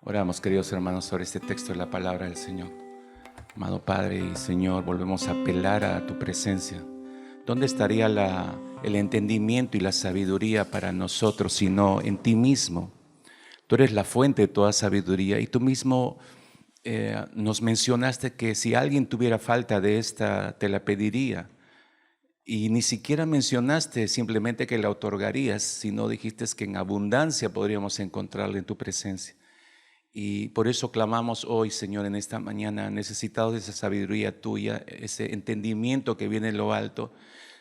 Oramos, queridos hermanos, sobre este texto de la palabra del Señor. Amado Padre y Señor, volvemos a apelar a tu presencia. ¿Dónde estaría el entendimiento y la sabiduría para nosotros, sino en ti mismo? Tú eres la fuente de toda sabiduría y tú mismo nos mencionaste que si alguien tuviera falta de esta, te la pediría. Y ni siquiera mencionaste simplemente que la otorgarías, sino dijiste que en abundancia podríamos encontrarla en tu presencia. Y por eso clamamos hoy, Señor, en esta mañana, necesitados de esa sabiduría tuya, ese entendimiento que viene de lo alto.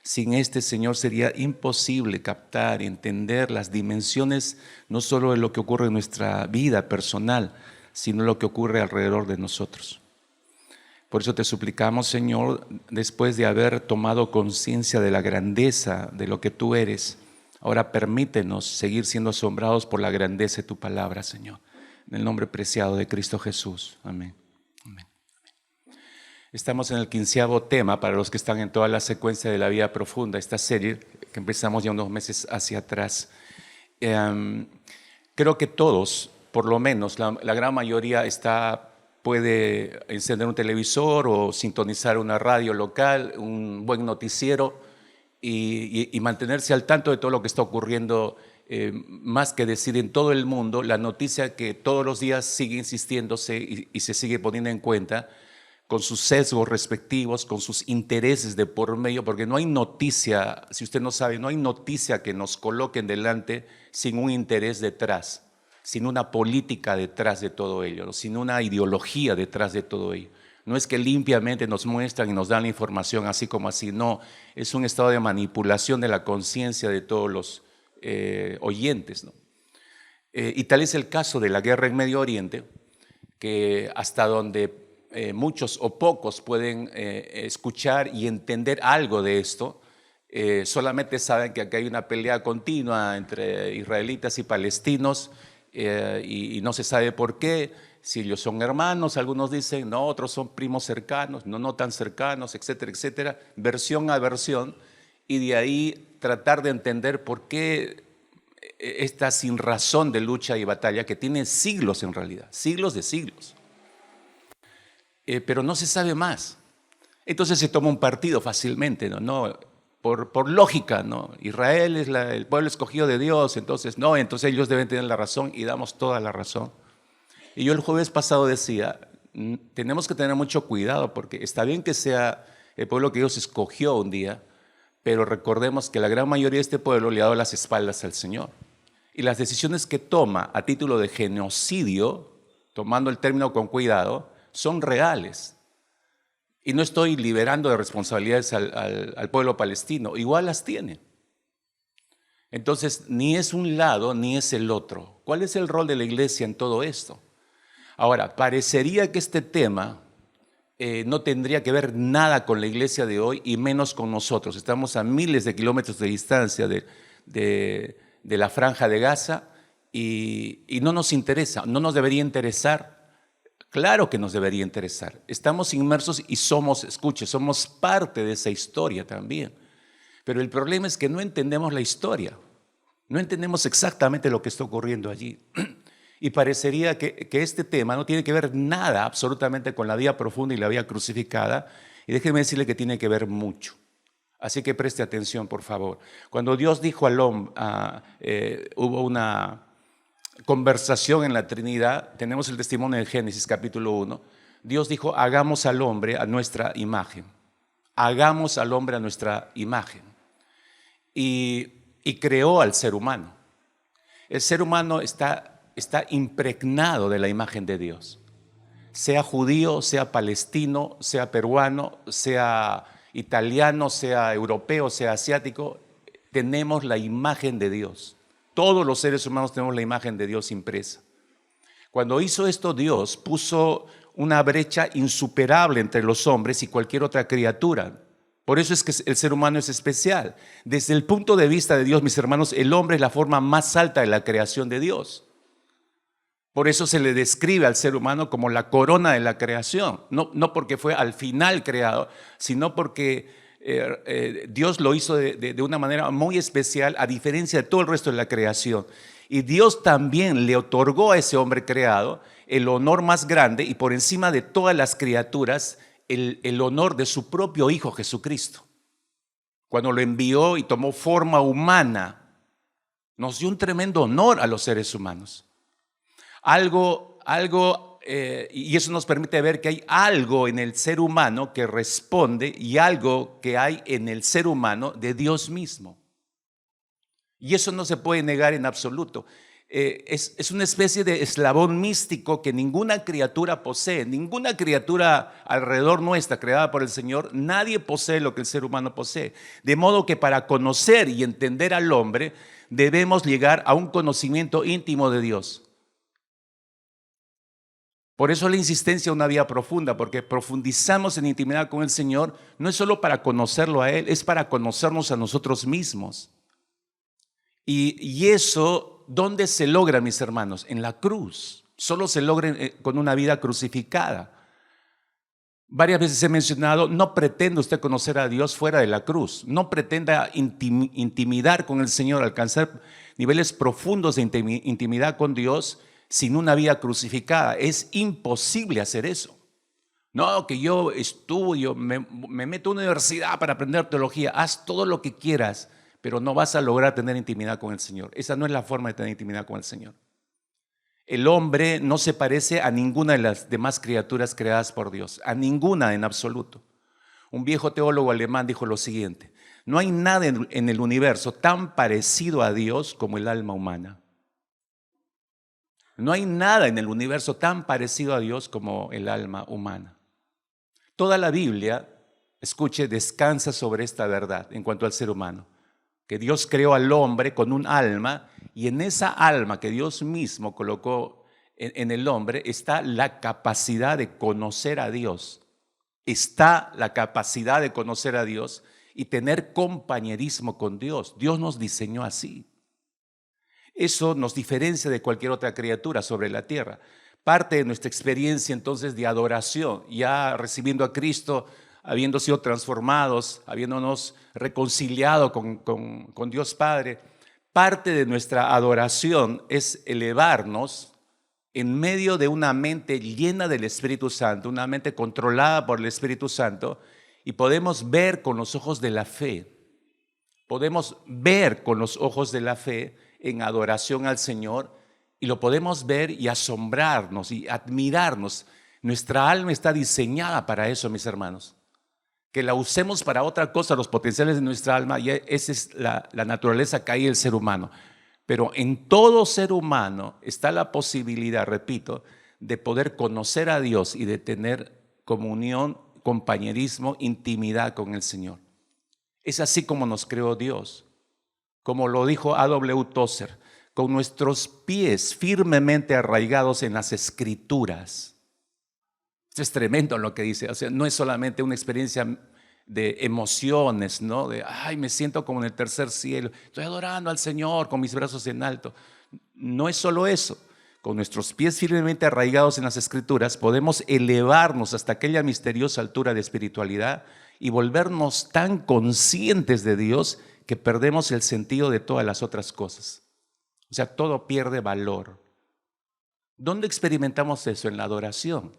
Sin este, Señor, sería imposible captar y entender las dimensiones no solo de lo que ocurre en nuestra vida personal, sino lo que ocurre alrededor de nosotros. Por eso te suplicamos, Señor, después de haber tomado conciencia de la grandeza de lo que tú eres, ahora permítenos seguir siendo asombrados por la grandeza de tu palabra, Señor. En el nombre preciado de Cristo Jesús. Amén. Amén. Estamos en el 15º tema para los que están en toda la secuencia de la vida profunda, esta serie que empezamos ya unos meses hacia atrás. Creo que todos, por lo menos la gran mayoría, puede encender un televisor o sintonizar una radio local, un buen noticiero y mantenerse al tanto de todo lo que está ocurriendo. Más que decir en todo el mundo, la noticia que todos los días sigue insistiéndose y se sigue poniendo en cuenta con sus sesgos respectivos, con sus intereses de por medio, porque no hay noticia, si usted no sabe, no hay noticia que nos coloquen delante sin un interés detrás, sin una política detrás de todo ello, sin una ideología detrás de todo ello. No es que limpiamente nos muestran y nos dan la información así como así, no, es un estado de manipulación de la conciencia de todos los oyentes, ¿no? Y tal es el caso de la guerra en Medio Oriente, que hasta donde muchos o pocos pueden escuchar y entender algo de esto, solamente saben que acá hay una pelea continua entre israelitas y palestinos y no se sabe por qué, si ellos son hermanos, algunos dicen, no, otros son primos cercanos, no tan cercanos, etcétera, etcétera, versión a versión, y de ahí tratar de entender por qué esta sinrazón de lucha y batalla que tiene siglos en realidad, siglos de siglos. Pero no se sabe más. Entonces se toma un partido fácilmente, ¿no? Por lógica, ¿no? Israel es el pueblo escogido de Dios, entonces ellos deben tener la razón y damos toda la razón. Y yo el jueves pasado decía, tenemos que tener mucho cuidado porque está bien que sea el pueblo que Dios escogió un día, pero recordemos que la gran mayoría de este pueblo le ha dado las espaldas al Señor. Y las decisiones que toma a título de genocidio, tomando el término con cuidado, son reales. Y no estoy liberando de responsabilidades al pueblo palestino, igual las tiene. Entonces, ni es un lado ni es el otro. ¿Cuál es el rol de la iglesia en todo esto? Ahora, parecería que este tema no tendría que ver nada con la iglesia de hoy y menos con nosotros. Estamos a miles de kilómetros de distancia de la franja de Gaza y no nos interesa, no nos debería interesar. Claro que nos debería interesar. Estamos inmersos y somos parte de esa historia también. Pero el problema es que no entendemos la historia, no entendemos exactamente lo que está ocurriendo allí. Y parecería que este tema no tiene que ver nada absolutamente con la vida profunda y la vida crucificada. Y déjeme decirle que tiene que ver mucho. Así que preste atención, por favor. Cuando Dios dijo al hombre, hubo una conversación en la Trinidad, tenemos el testimonio de Génesis capítulo 1. Dios dijo, hagamos al hombre a nuestra imagen. Hagamos al hombre a nuestra imagen. Y creó al ser humano. El ser humano está impregnado de la imagen de Dios. Sea judío, sea palestino, sea peruano, sea italiano, sea europeo, sea asiático, tenemos la imagen de Dios. Todos los seres humanos tenemos la imagen de Dios impresa. Cuando hizo esto, Dios puso una brecha insuperable entre los hombres y cualquier otra criatura. Por eso es que el ser humano es especial. Desde el punto de vista de Dios, mis hermanos, el hombre es la forma más alta de la creación de Dios. Por eso se le describe al ser humano como la corona de la creación. No porque fue al final creado, sino porque Dios lo hizo de una manera muy especial, a diferencia de todo el resto de la creación. Y Dios también le otorgó a ese hombre creado el honor más grande y por encima de todas las criaturas, el honor de su propio Hijo Jesucristo. Cuando lo envió y tomó forma humana, nos dio un tremendo honor a los seres humanos. Y eso nos permite ver que hay algo en el ser humano que responde y algo que hay en el ser humano de Dios mismo. Y eso no se puede negar en absoluto. Es una especie de eslabón místico que ninguna criatura posee, ninguna criatura alrededor nuestra creada por el Señor, nadie posee lo que el ser humano posee. De modo que para conocer y entender al hombre debemos llegar a un conocimiento íntimo de Dios. Por eso la insistencia en una vida profunda, porque profundizamos en intimidad con el Señor, no es solo para conocerlo a Él, es para conocernos a nosotros mismos. Y eso, ¿dónde se logra, mis hermanos? En la cruz. Solo se logra con una vida crucificada. Varias veces he mencionado, no pretenda usted conocer a Dios fuera de la cruz. No pretenda intimidar con el Señor, alcanzar niveles profundos de intimidad con Dios sin una vida crucificada. Es imposible hacer eso. No, que yo estudio, me meto a una universidad para aprender teología. Haz todo lo que quieras, pero no vas a lograr tener intimidad con el Señor. Esa no es la forma de tener intimidad con el Señor. El hombre no se parece a ninguna de las demás criaturas creadas por Dios, a ninguna en absoluto. Un viejo teólogo alemán dijo lo siguiente: no hay nada en el universo tan parecido a Dios como el alma humana. No hay nada en el universo tan parecido a Dios como el alma humana. Toda la Biblia, escuche, descansa sobre esta verdad en cuanto al ser humano, que Dios creó al hombre con un alma, y en esa alma que Dios mismo colocó en el hombre está la capacidad de conocer a Dios. Está la capacidad de conocer a Dios y tener compañerismo con Dios. Dios nos diseñó así. Eso nos diferencia de cualquier otra criatura sobre la tierra. Parte de nuestra experiencia entonces de adoración, ya recibiendo a Cristo, habiendo sido transformados, habiéndonos reconciliado con Dios Padre, parte de nuestra adoración es elevarnos en medio de una mente llena del Espíritu Santo, una mente controlada por el Espíritu Santo, y podemos ver con los ojos de la fe. Podemos ver con los ojos de la fe en adoración al Señor, y lo podemos ver y asombrarnos y admirarnos. Nuestra alma está diseñada para eso, mis hermanos. Que la usemos para otra cosa, los potenciales de nuestra alma, y esa es la naturaleza que hay en el ser humano. Pero en todo ser humano está la posibilidad, repito, de poder conocer a Dios y de tener comunión, compañerismo, intimidad con el Señor. Es así como nos creó Dios. Como lo dijo A.W. Tozer, con nuestros pies firmemente arraigados en las Escrituras. Esto es tremendo lo que dice. O sea, no es solamente una experiencia de emociones, ¿no? De, ay, me siento como en el tercer cielo, estoy adorando al Señor con mis brazos en alto. No es solo eso. Con nuestros pies firmemente arraigados en las Escrituras, podemos elevarnos hasta aquella misteriosa altura de espiritualidad y volvernos tan conscientes de Dios que perdemos el sentido de todas las otras cosas. O sea, todo pierde valor. ¿Dónde experimentamos eso? En la adoración.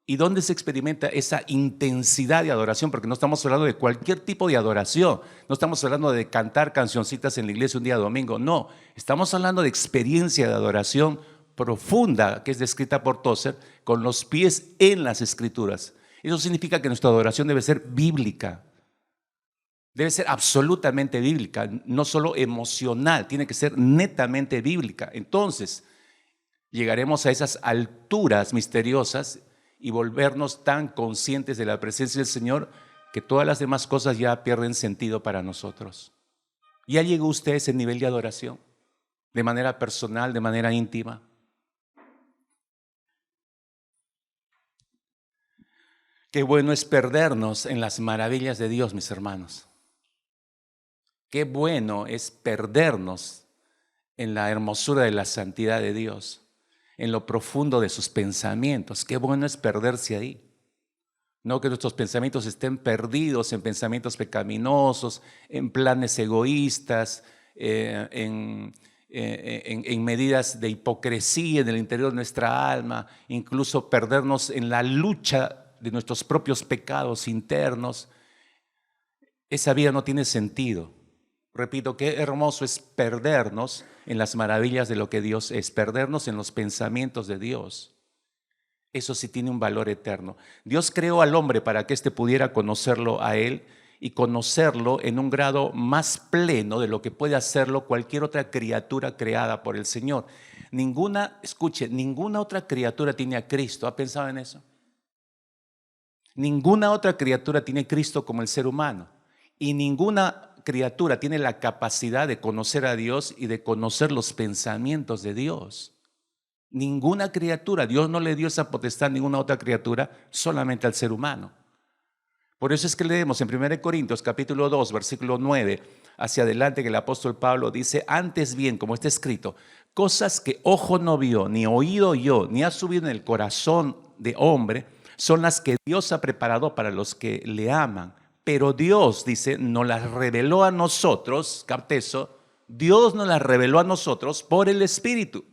¿Y dónde se experimenta esa intensidad de adoración? Porque no estamos hablando de cualquier tipo de adoración. No estamos hablando de cantar cancioncitas en la iglesia un día domingo. No, estamos hablando de experiencia de adoración profunda, que es descrita por Tozer, con los pies en las Escrituras. Eso significa que nuestra adoración debe ser bíblica. Debe ser absolutamente bíblica, no solo emocional, tiene que ser netamente bíblica. Entonces, llegaremos a esas alturas misteriosas y volvernos tan conscientes de la presencia del Señor que todas las demás cosas ya pierden sentido para nosotros. ¿Ya llegó usted a ese nivel de adoración? De manera personal, de manera íntima. Qué bueno es perdernos en las maravillas de Dios, mis hermanos. Qué bueno es perdernos en la hermosura de la santidad de Dios, en lo profundo de sus pensamientos. Qué bueno es perderse ahí. No que nuestros pensamientos estén perdidos en pensamientos pecaminosos, en planes egoístas, en en medidas de hipocresía en el interior de nuestra alma, incluso perdernos en la lucha de nuestros propios pecados internos. Esa vida no tiene sentido. Repito, qué hermoso es perdernos en las maravillas de lo que Dios es, perdernos en los pensamientos de Dios. Eso sí tiene un valor eterno. Dios creó al hombre para que éste pudiera conocerlo a Él y conocerlo en un grado más pleno de lo que puede hacerlo cualquier otra criatura creada por el Señor. Ninguna otra criatura tiene a Cristo. ¿Ha pensado en eso? Ninguna otra criatura tiene a Cristo como el ser humano. Y ninguna criatura tiene la capacidad de conocer a Dios y de conocer los pensamientos de Dios. Ninguna criatura, Dios no le dio esa potestad a ninguna otra criatura, solamente al ser humano. Por eso es que leemos en 1 Corintios capítulo 2, versículo 9, hacia adelante, que el apóstol Pablo dice: antes bien, como está escrito, cosas que ojo no vio, ni oído oyó, ni ha subido en el corazón de hombre, son las que Dios ha preparado para los que le aman. Pero Dios, dice, nos las reveló a nosotros, capte eso, Dios nos las reveló a nosotros por el Espíritu.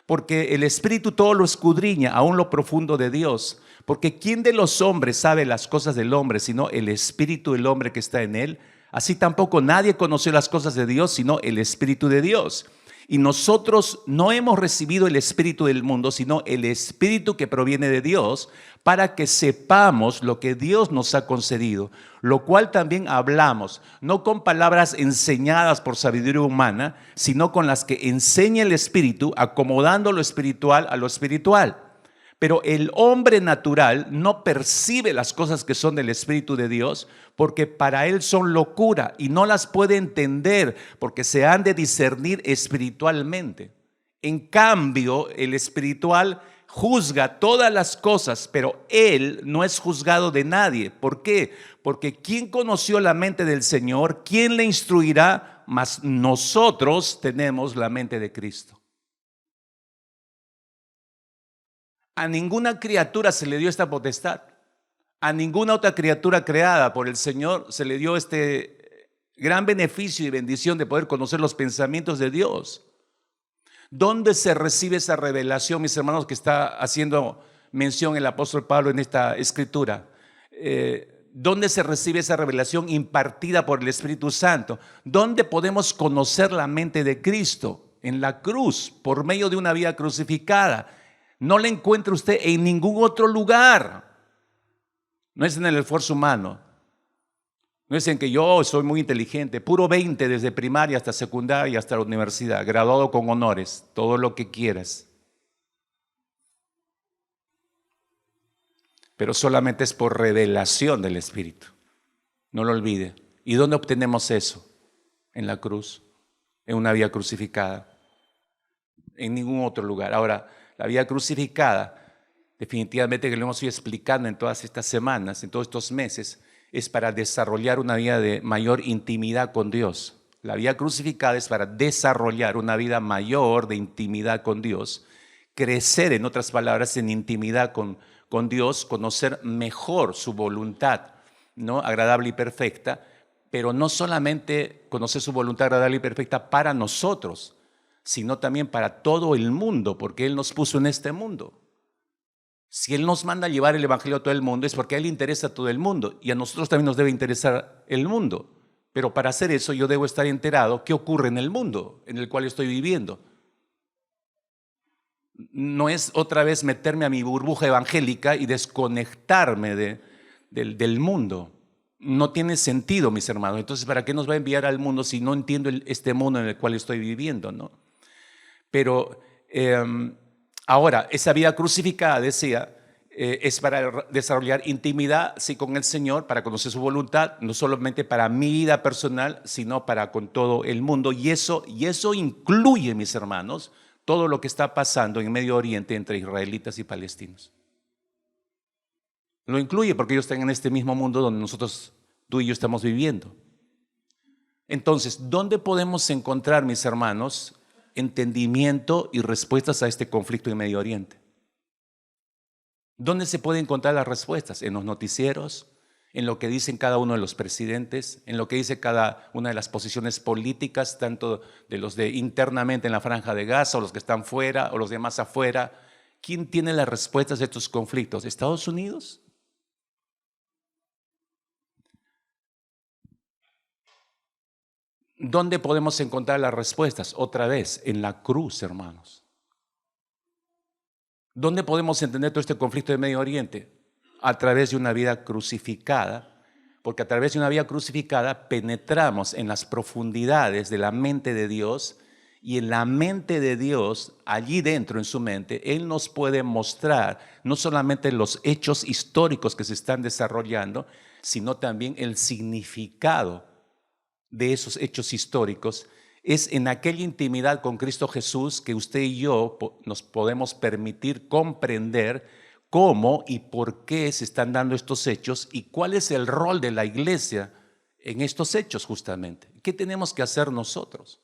Porque el Espíritu todo lo escudriña, aún lo profundo de Dios. Porque ¿quién de los hombres sabe las cosas del hombre, sino el Espíritu del hombre que está en él? Así tampoco nadie conoció las cosas de Dios, sino el Espíritu de Dios. Y nosotros no hemos recibido el espíritu del mundo, sino el Espíritu que proviene de Dios, para que sepamos lo que Dios nos ha concedido, lo cual también hablamos, no con palabras enseñadas por sabiduría humana, sino con las que enseña el Espíritu, acomodando lo espiritual a lo espiritual. Pero el hombre natural no percibe las cosas que son del Espíritu de Dios, porque para él son locura y no las puede entender, porque se han de discernir espiritualmente. En cambio, el espiritual juzga todas las cosas, pero él no es juzgado de nadie. ¿Por qué? Porque ¿quién conoció la mente del Señor? ¿Quién le instruirá? Mas nosotros tenemos la mente de Cristo. A ninguna criatura se le dio esta potestad. A ninguna otra criatura creada por el Señor se le dio este gran beneficio y bendición de poder conocer los pensamientos de Dios. ¿Dónde se recibe esa revelación, mis hermanos, que está haciendo mención el apóstol Pablo en esta escritura? ¿Dónde se recibe esa revelación impartida por el Espíritu Santo? ¿Dónde podemos conocer la mente de Cristo? En la cruz, por medio de una vida crucificada. No la encuentra usted en ningún otro lugar. No es en el esfuerzo humano. No es en que yo soy muy inteligente, puro 20 desde primaria hasta secundaria hasta la universidad, graduado con honores, todo lo que quieras. Pero solamente es por revelación del Espíritu. No lo olvide. ¿Y dónde obtenemos eso? En la cruz, en una vida crucificada. En ningún otro lugar. Ahora, la vida crucificada, definitivamente, que lo hemos ido explicando en todas estas semanas, en todos estos meses, es para desarrollar una vida de mayor intimidad con Dios. La vida crucificada es para desarrollar una vida mayor de intimidad con Dios, crecer, en otras palabras, en intimidad con Dios, conocer mejor su voluntad, ¿no? Agradable y perfecta, pero no solamente conocer su voluntad agradable y perfecta para nosotros, sino también para todo el mundo, porque Él nos puso en este mundo. Si Él nos manda a llevar el Evangelio a todo el mundo, es porque a Él le interesa a todo el mundo, y a nosotros también nos debe interesar el mundo. Pero para hacer eso yo debo estar enterado qué ocurre en el mundo en el cual estoy viviendo. No es otra vez meterme a mi burbuja evangélica y desconectarme del mundo. No tiene sentido, mis hermanos. Entonces, ¿para qué nos va a enviar al mundo si no entiendo este mundo en el cual estoy viviendo, ¿no? Pero ahora, esa vida crucificada, decía, es para desarrollar intimidad, sí, con el Señor, para conocer su voluntad, no solamente para mi vida personal, sino para con todo el mundo. Y eso incluye, mis hermanos, todo lo que está pasando en Medio Oriente entre israelitas y palestinos. Lo incluye porque ellos están en este mismo mundo donde nosotros, tú y yo, estamos viviendo. Entonces, ¿dónde podemos encontrar, mis hermanos, entendimiento y respuestas a este conflicto en Medio Oriente? ¿Dónde se pueden encontrar las respuestas? En los noticieros, en lo que dicen cada uno de los presidentes, en lo que dice cada una de las posiciones políticas, tanto de los de internamente en la Franja de Gaza, o los que están fuera, o los de más afuera. ¿Quién tiene las respuestas de estos conflictos? ¿Estados Unidos? ¿Dónde podemos encontrar las respuestas? Otra vez, en la cruz, hermanos. ¿Dónde podemos entender todo este conflicto de Medio Oriente? A través de una vida crucificada, porque a través de una vida crucificada penetramos en las profundidades de la mente de Dios, y en la mente de Dios, allí dentro en su mente, Él nos puede mostrar no solamente los hechos históricos que se están desarrollando, sino también el significado de esos hechos históricos. Es en aquella intimidad con Cristo Jesús que usted y yo nos podemos permitir comprender cómo y por qué se están dando estos hechos y cuál es el rol de la iglesia en estos hechos justamente. ¿Qué tenemos que hacer nosotros?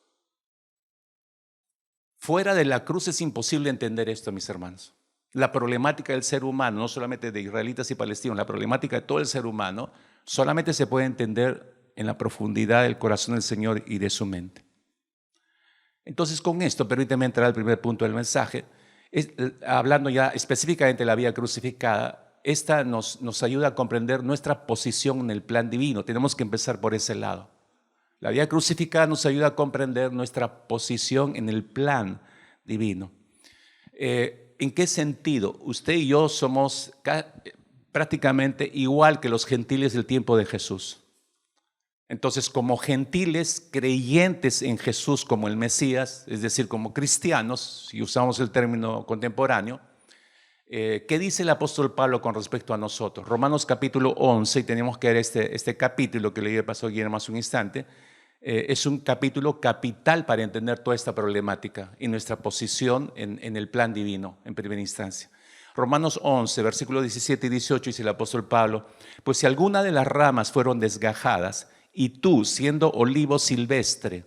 Fuera de la cruz es imposible entender esto, mis hermanos. La problemática del ser humano, no solamente de israelitas y palestinos, la problemática de todo el ser humano, solamente se puede entender en la profundidad del corazón del Señor y de su mente. Entonces, con esto, permíteme entrar al primer punto del mensaje. Hablando ya específicamente de la vida crucificada, esta nos ayuda a comprender nuestra posición en el plan divino. Tenemos que empezar por ese lado. La vida crucificada nos ayuda a comprender nuestra posición en el plan divino. ¿En qué sentido? Usted y yo somos prácticamente igual que los gentiles del tiempo de Jesús. Entonces, como gentiles creyentes en Jesús como el Mesías, es decir, como cristianos, si usamos el término contemporáneo, ¿qué dice el apóstol Pablo con respecto a nosotros? Romanos capítulo 11, y tenemos que ver este capítulo que leí el pastor Guillermo hace un instante, es un capítulo capital para entender toda esta problemática y nuestra posición en el plan divino en primera instancia. Romanos 11, versículos 17 y 18, dice el apóstol Pablo: pues si alguna de las ramas fueron desgajadas, y tú, siendo olivo silvestre,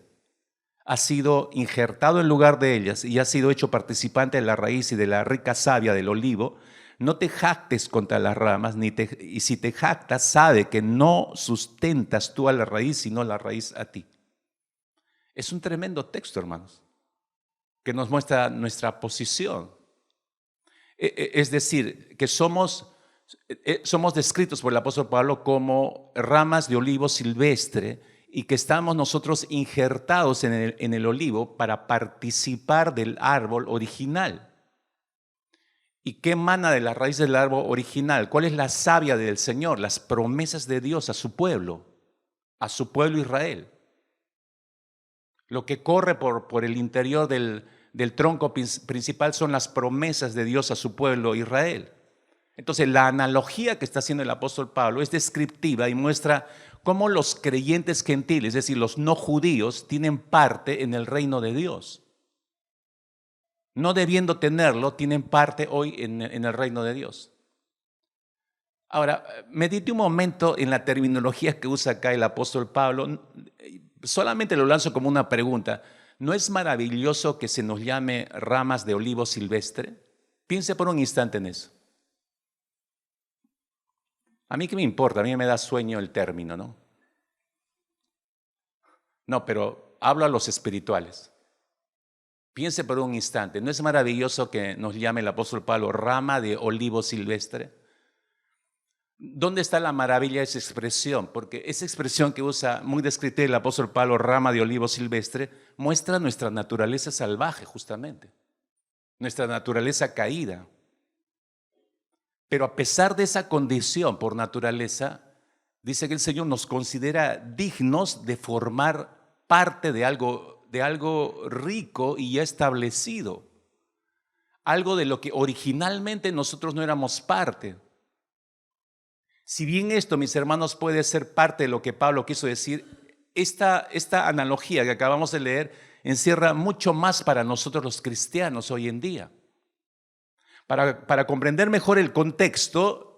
has sido injertado en lugar de ellas y has sido hecho participante de la raíz y de la rica savia del olivo, no te jactes contra las ramas, y si te jactas, sabe que no sustentas tú a la raíz, sino la raíz a ti. Es un tremendo texto, hermanos, que nos muestra nuestra posición. Es decir, que somos descritos por el apóstol Pablo como ramas de olivo silvestre y que estamos nosotros injertados en el olivo para participar del árbol original. ¿Y qué emana de la raíz del árbol original? ¿Cuál es la savia del Señor? Las promesas de Dios a su pueblo Israel. Lo que corre por el interior del tronco principal son las promesas de Dios a su pueblo Israel. Entonces, la analogía que está haciendo el apóstol Pablo es descriptiva y muestra cómo los creyentes gentiles, es decir, los no judíos, tienen parte en el reino de Dios. No debiendo tenerlo, tienen parte hoy en el reino de Dios. Ahora, medite un momento en la terminología que usa acá el apóstol Pablo. Solamente lo lanzo como una pregunta. ¿No es maravilloso que se nos llame ramas de olivo silvestre? Piense por un instante en eso. A mí qué me importa, a mí me da sueño el término, ¿no? No, pero hablo a los espirituales. Piense por un instante, ¿no es maravilloso que nos llame el apóstol Pablo rama de olivo silvestre? ¿Dónde está la maravilla de esa expresión? Porque esa expresión que usa muy descrita el apóstol Pablo, rama de olivo silvestre, muestra nuestra naturaleza salvaje justamente, nuestra naturaleza caída. Pero a pesar de esa condición por naturaleza, dice que el Señor nos considera dignos de formar parte de algo rico y ya establecido. Algo de lo que originalmente nosotros no éramos parte. Si bien esto, mis hermanos, puede ser parte de lo que Pablo quiso decir, esta analogía que acabamos de leer encierra mucho más para nosotros los cristianos hoy en día. Para comprender mejor el contexto,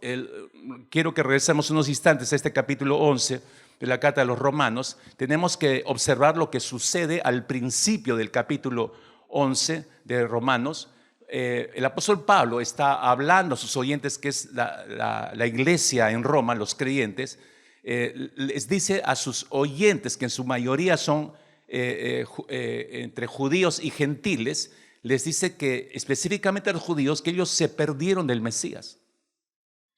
quiero que regresemos unos instantes a este capítulo 11 de la carta de los Romanos. Tenemos que observar lo que sucede al principio del capítulo 11 de Romanos. el apóstol Pablo está hablando a sus oyentes, que es la iglesia en Roma, los creyentes, les dice a sus oyentes, que en su mayoría son entre judíos y gentiles, les dice que específicamente a los judíos que ellos se perdieron del Mesías.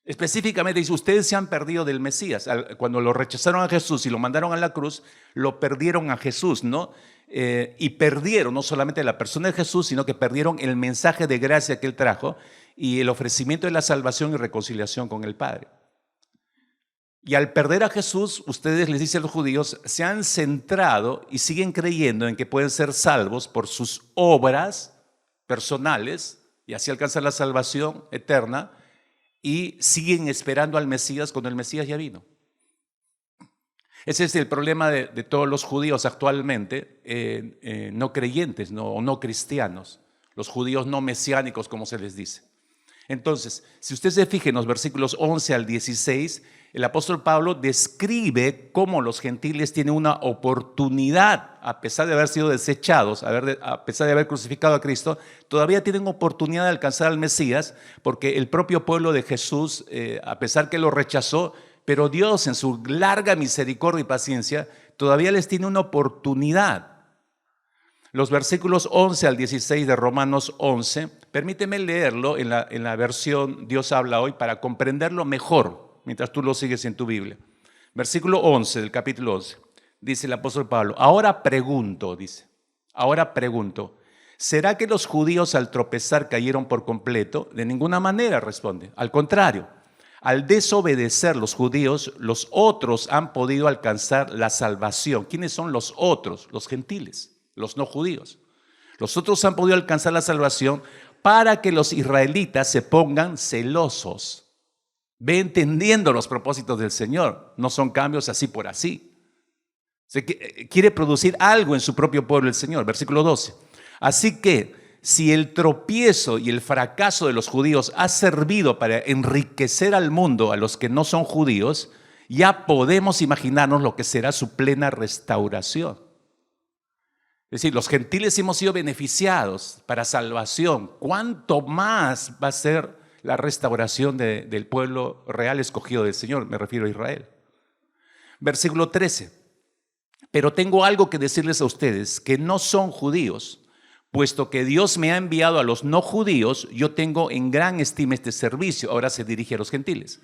Específicamente dice, ustedes se han perdido del Mesías. Cuando lo rechazaron a Jesús y lo mandaron a la cruz, lo perdieron a Jesús, ¿no? Y perdieron no solamente la persona de Jesús, sino que perdieron el mensaje de gracia que Él trajo y el ofrecimiento de la salvación y reconciliación con el Padre. Y al perder a Jesús, ustedes, les dice a los judíos, se han centrado y siguen creyendo en que pueden ser salvos por sus obras personales y así alcanzar la salvación eterna, y siguen esperando al Mesías cuando el Mesías ya vino. Ese es el problema de todos los judíos actualmente, no creyentes, o no cristianos, los judíos no mesiánicos, como se les dice. Entonces, si usted se fija en los versículos 11 al 16, el apóstol Pablo describe cómo los gentiles tienen una oportunidad, a pesar de haber sido desechados, a pesar de haber crucificado a Cristo, todavía tienen oportunidad de alcanzar al Mesías, porque el propio pueblo de Jesús, a pesar que lo rechazó, pero Dios en su larga misericordia y paciencia, todavía les tiene una oportunidad. Los versículos 11 al 16 de Romanos 11, permíteme leerlo en la versión Dios habla hoy para comprenderlo mejor, mientras tú lo sigues en tu Biblia. Versículo 11 del capítulo 11, dice el apóstol Pablo, ahora pregunto, ¿será que los judíos al tropezar cayeron por completo? De ninguna manera, responde, al contrario. Al desobedecer los judíos, los otros han podido alcanzar la salvación. ¿Quiénes son los otros? Los gentiles, los no judíos. Los otros han podido alcanzar la salvación para que los israelitas se pongan celosos. Ve entendiendo los propósitos del Señor. No son cambios así por así. Quiere producir algo en su propio pueblo el Señor. Versículo 12. Así que si el tropiezo y el fracaso de los judíos ha servido para enriquecer al mundo, a los que no son judíos, ya podemos imaginarnos lo que será su plena restauración. Es decir, los gentiles hemos sido beneficiados para salvación. ¿Cuánto más va a ser la restauración del pueblo real escogido del Señor? Me refiero a Israel. Versículo 13. Pero tengo algo que decirles a ustedes que no son judíos. Puesto que Dios me ha enviado a los no judíos, yo tengo en gran estima este servicio. Ahora se dirige a los gentiles.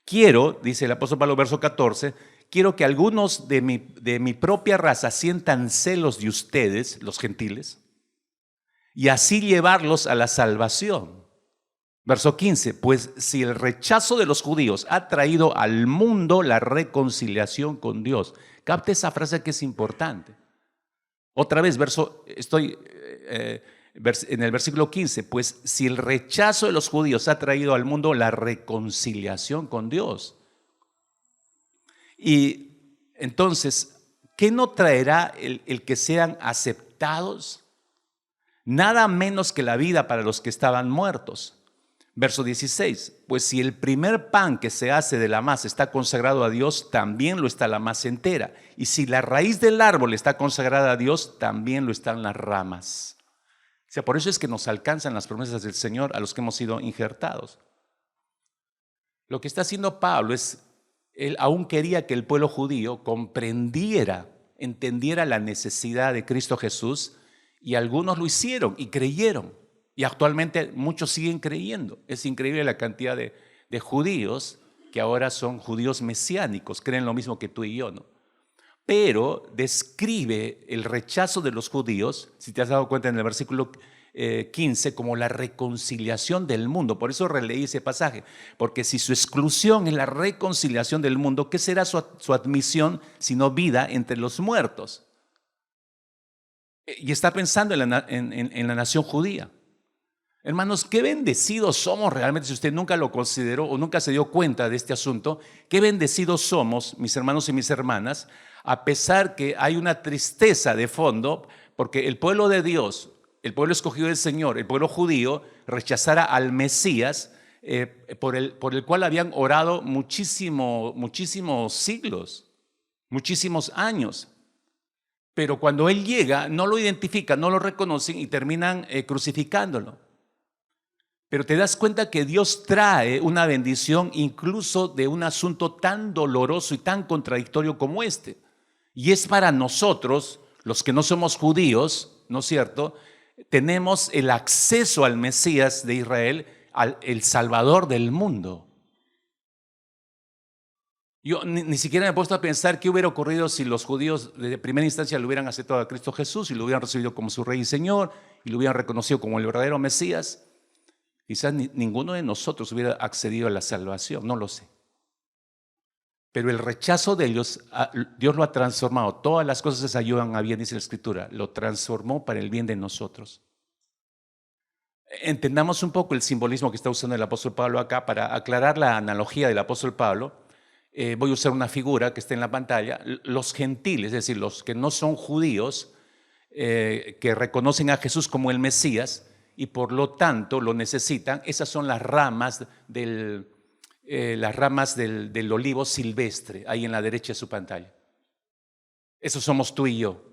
Quiero, dice el apóstol Pablo, verso 14, quiero que algunos de mi propia raza sientan celos de ustedes, los gentiles, y así llevarlos a la salvación. Verso 15, pues si el rechazo de los judíos ha traído al mundo la reconciliación con Dios. Capte esa frase que es importante. Otra vez, en el versículo 15, pues si el rechazo de los judíos ha traído al mundo la reconciliación con Dios. Y entonces, ¿qué no traerá el que sean aceptados? Nada menos que la vida para los que estaban muertos. Verso 16, pues si el primer pan que se hace de la masa está consagrado a Dios, también lo está la masa entera. Y si la raíz del árbol está consagrada a Dios, también lo están las ramas. O sea, por eso es que nos alcanzan las promesas del Señor a los que hemos sido injertados. Lo que está haciendo Pablo es, él aún quería que el pueblo judío comprendiera, entendiera la necesidad de Cristo Jesús, y algunos lo hicieron y creyeron. Y actualmente muchos siguen creyendo. Es increíble la cantidad de judíos que ahora son judíos mesiánicos, creen lo mismo que tú y yo, ¿no? Pero describe el rechazo de los judíos, si te has dado cuenta en el versículo 15, como la reconciliación del mundo. Por eso releí ese pasaje, porque si su exclusión es la reconciliación del mundo, ¿qué será su admisión sino vida entre los muertos? Y está pensando en la nación judía. Hermanos, qué bendecidos somos realmente, si usted nunca lo consideró o nunca se dio cuenta de este asunto, qué bendecidos somos, mis hermanos y mis hermanas, a pesar que hay una tristeza de fondo, porque el pueblo de Dios, el pueblo escogido del Señor, el pueblo judío, rechazara al Mesías, por el cual habían orado muchísimos siglos, muchísimos años. Pero cuando Él llega, no lo identifican, no lo reconocen y terminan crucificándolo. Pero te das cuenta que Dios trae una bendición incluso de un asunto tan doloroso y tan contradictorio como este. Y es para nosotros, los que no somos judíos, ¿no es cierto? Tenemos el acceso al Mesías de Israel, el Salvador del mundo. Yo ni siquiera me he puesto a pensar qué hubiera ocurrido si los judíos de primera instancia lo hubieran aceptado a Cristo Jesús y lo hubieran recibido como su Rey y Señor y lo hubieran reconocido como el verdadero Mesías. Quizás ninguno de nosotros hubiera accedido a la salvación, no lo sé. Pero el rechazo de ellos, Dios lo ha transformado. Todas las cosas ayudan a bien, dice la Escritura. Lo transformó para el bien de nosotros. Entendamos un poco el simbolismo que está usando el apóstol Pablo acá para aclarar la analogía del apóstol Pablo. Voy a usar una figura que está en la pantalla. Los gentiles, es decir, los que no son judíos, que reconocen a Jesús como el Mesías y por lo tanto lo necesitan, esas son las ramas del olivo silvestre, ahí en la derecha de su pantalla. Eso somos tú y yo.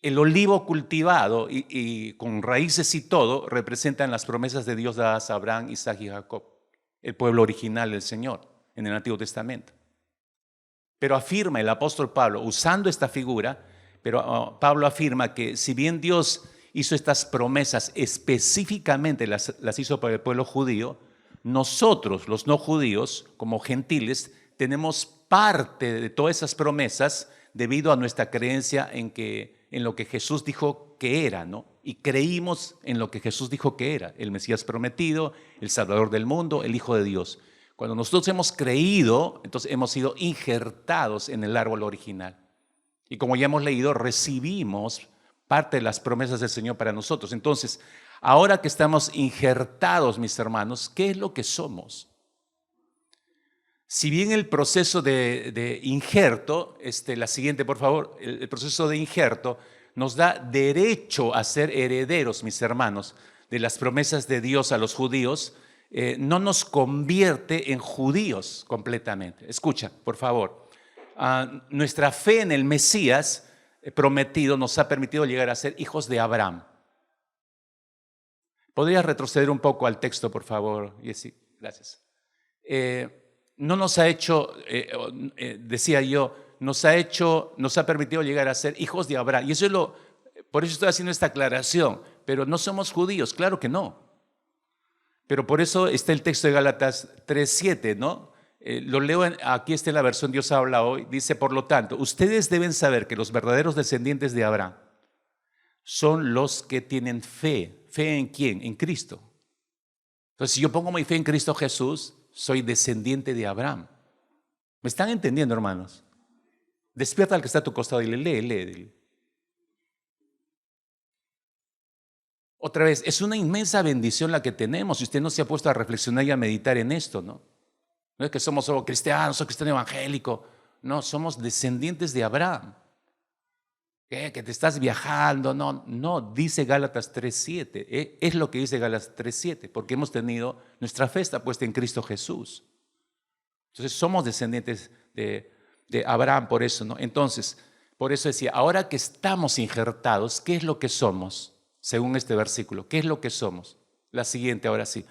El olivo cultivado y con raíces y todo representan las promesas de Dios dadas a Abraham, Isaac y Jacob, el pueblo original del Señor en el Antiguo Testamento. Pero afirma el apóstol Pablo, usando esta figura, Pablo afirma que si bien Dios hizo estas promesas específicamente, las hizo para el pueblo judío, nosotros, los no judíos, como gentiles, tenemos parte de todas esas promesas debido a nuestra creencia en lo que Jesús dijo que era, ¿no? Y creímos en lo que Jesús dijo que era, el Mesías prometido, el Salvador del mundo, el Hijo de Dios. Cuando nosotros hemos creído, entonces hemos sido injertados en el árbol original. Y como ya hemos leído, recibimos parte de las promesas del Señor para nosotros. Entonces, ahora que estamos injertados, mis hermanos, ¿qué es lo que somos? Si bien el proceso de injerto, la siguiente por favor, el proceso de injerto nos da derecho a ser herederos, mis hermanos, de las promesas de Dios a los judíos, no nos convierte en judíos completamente. Escucha, por favor. Nuestra fe en el Mesías prometido nos ha permitido llegar a ser hijos de Abraham. ¿Podrías retroceder un poco al texto, por favor, Jessy? Gracias. No nos ha hecho, decía yo, nos ha permitido llegar a ser hijos de Abraham. Y por eso estoy haciendo esta aclaración. Pero no somos judíos, claro que no. Pero por eso está el texto de Gálatas 3:7, ¿no? Lo leo, aquí está en la versión Dios habla hoy. Dice, por lo tanto, ustedes deben saber que los verdaderos descendientes de Abraham son los que tienen fe. ¿Fe en quién? En Cristo. Entonces, si yo pongo mi fe en Cristo Jesús, soy descendiente de Abraham. ¿Me están entendiendo, hermanos? Despierta al que está a tu costado y lee. Otra vez, es una inmensa bendición la que tenemos. Si usted no se ha puesto a reflexionar y a meditar en esto, ¿no? No es que somos solo cristianos, soy cristiano evangélico. No, somos descendientes de Abraham. ¿Qué? ¿Que te estás viajando? No, dice Gálatas 3:7. Es lo que dice Gálatas 3:7, porque hemos tenido, nuestra fe está puesta en Cristo Jesús. Entonces somos descendientes de Abraham por eso, ¿no? Entonces, por eso decía, ahora que estamos injertados, ¿qué es lo que somos? Según este versículo, ¿qué es lo que somos? La siguiente, ahora sí.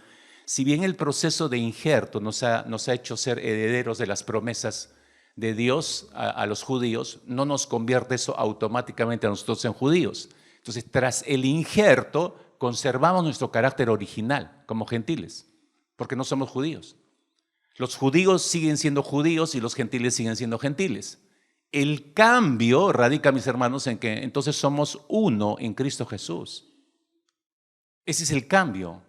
Si bien el proceso de injerto nos ha hecho ser herederos de las promesas de Dios a los judíos, no nos convierte eso automáticamente a nosotros en judíos. Entonces, tras el injerto, conservamos nuestro carácter original como gentiles, porque no somos judíos. Los judíos siguen siendo judíos y los gentiles siguen siendo gentiles. El cambio radica, mis hermanos, en que entonces somos uno en Cristo Jesús. Ese es el cambio.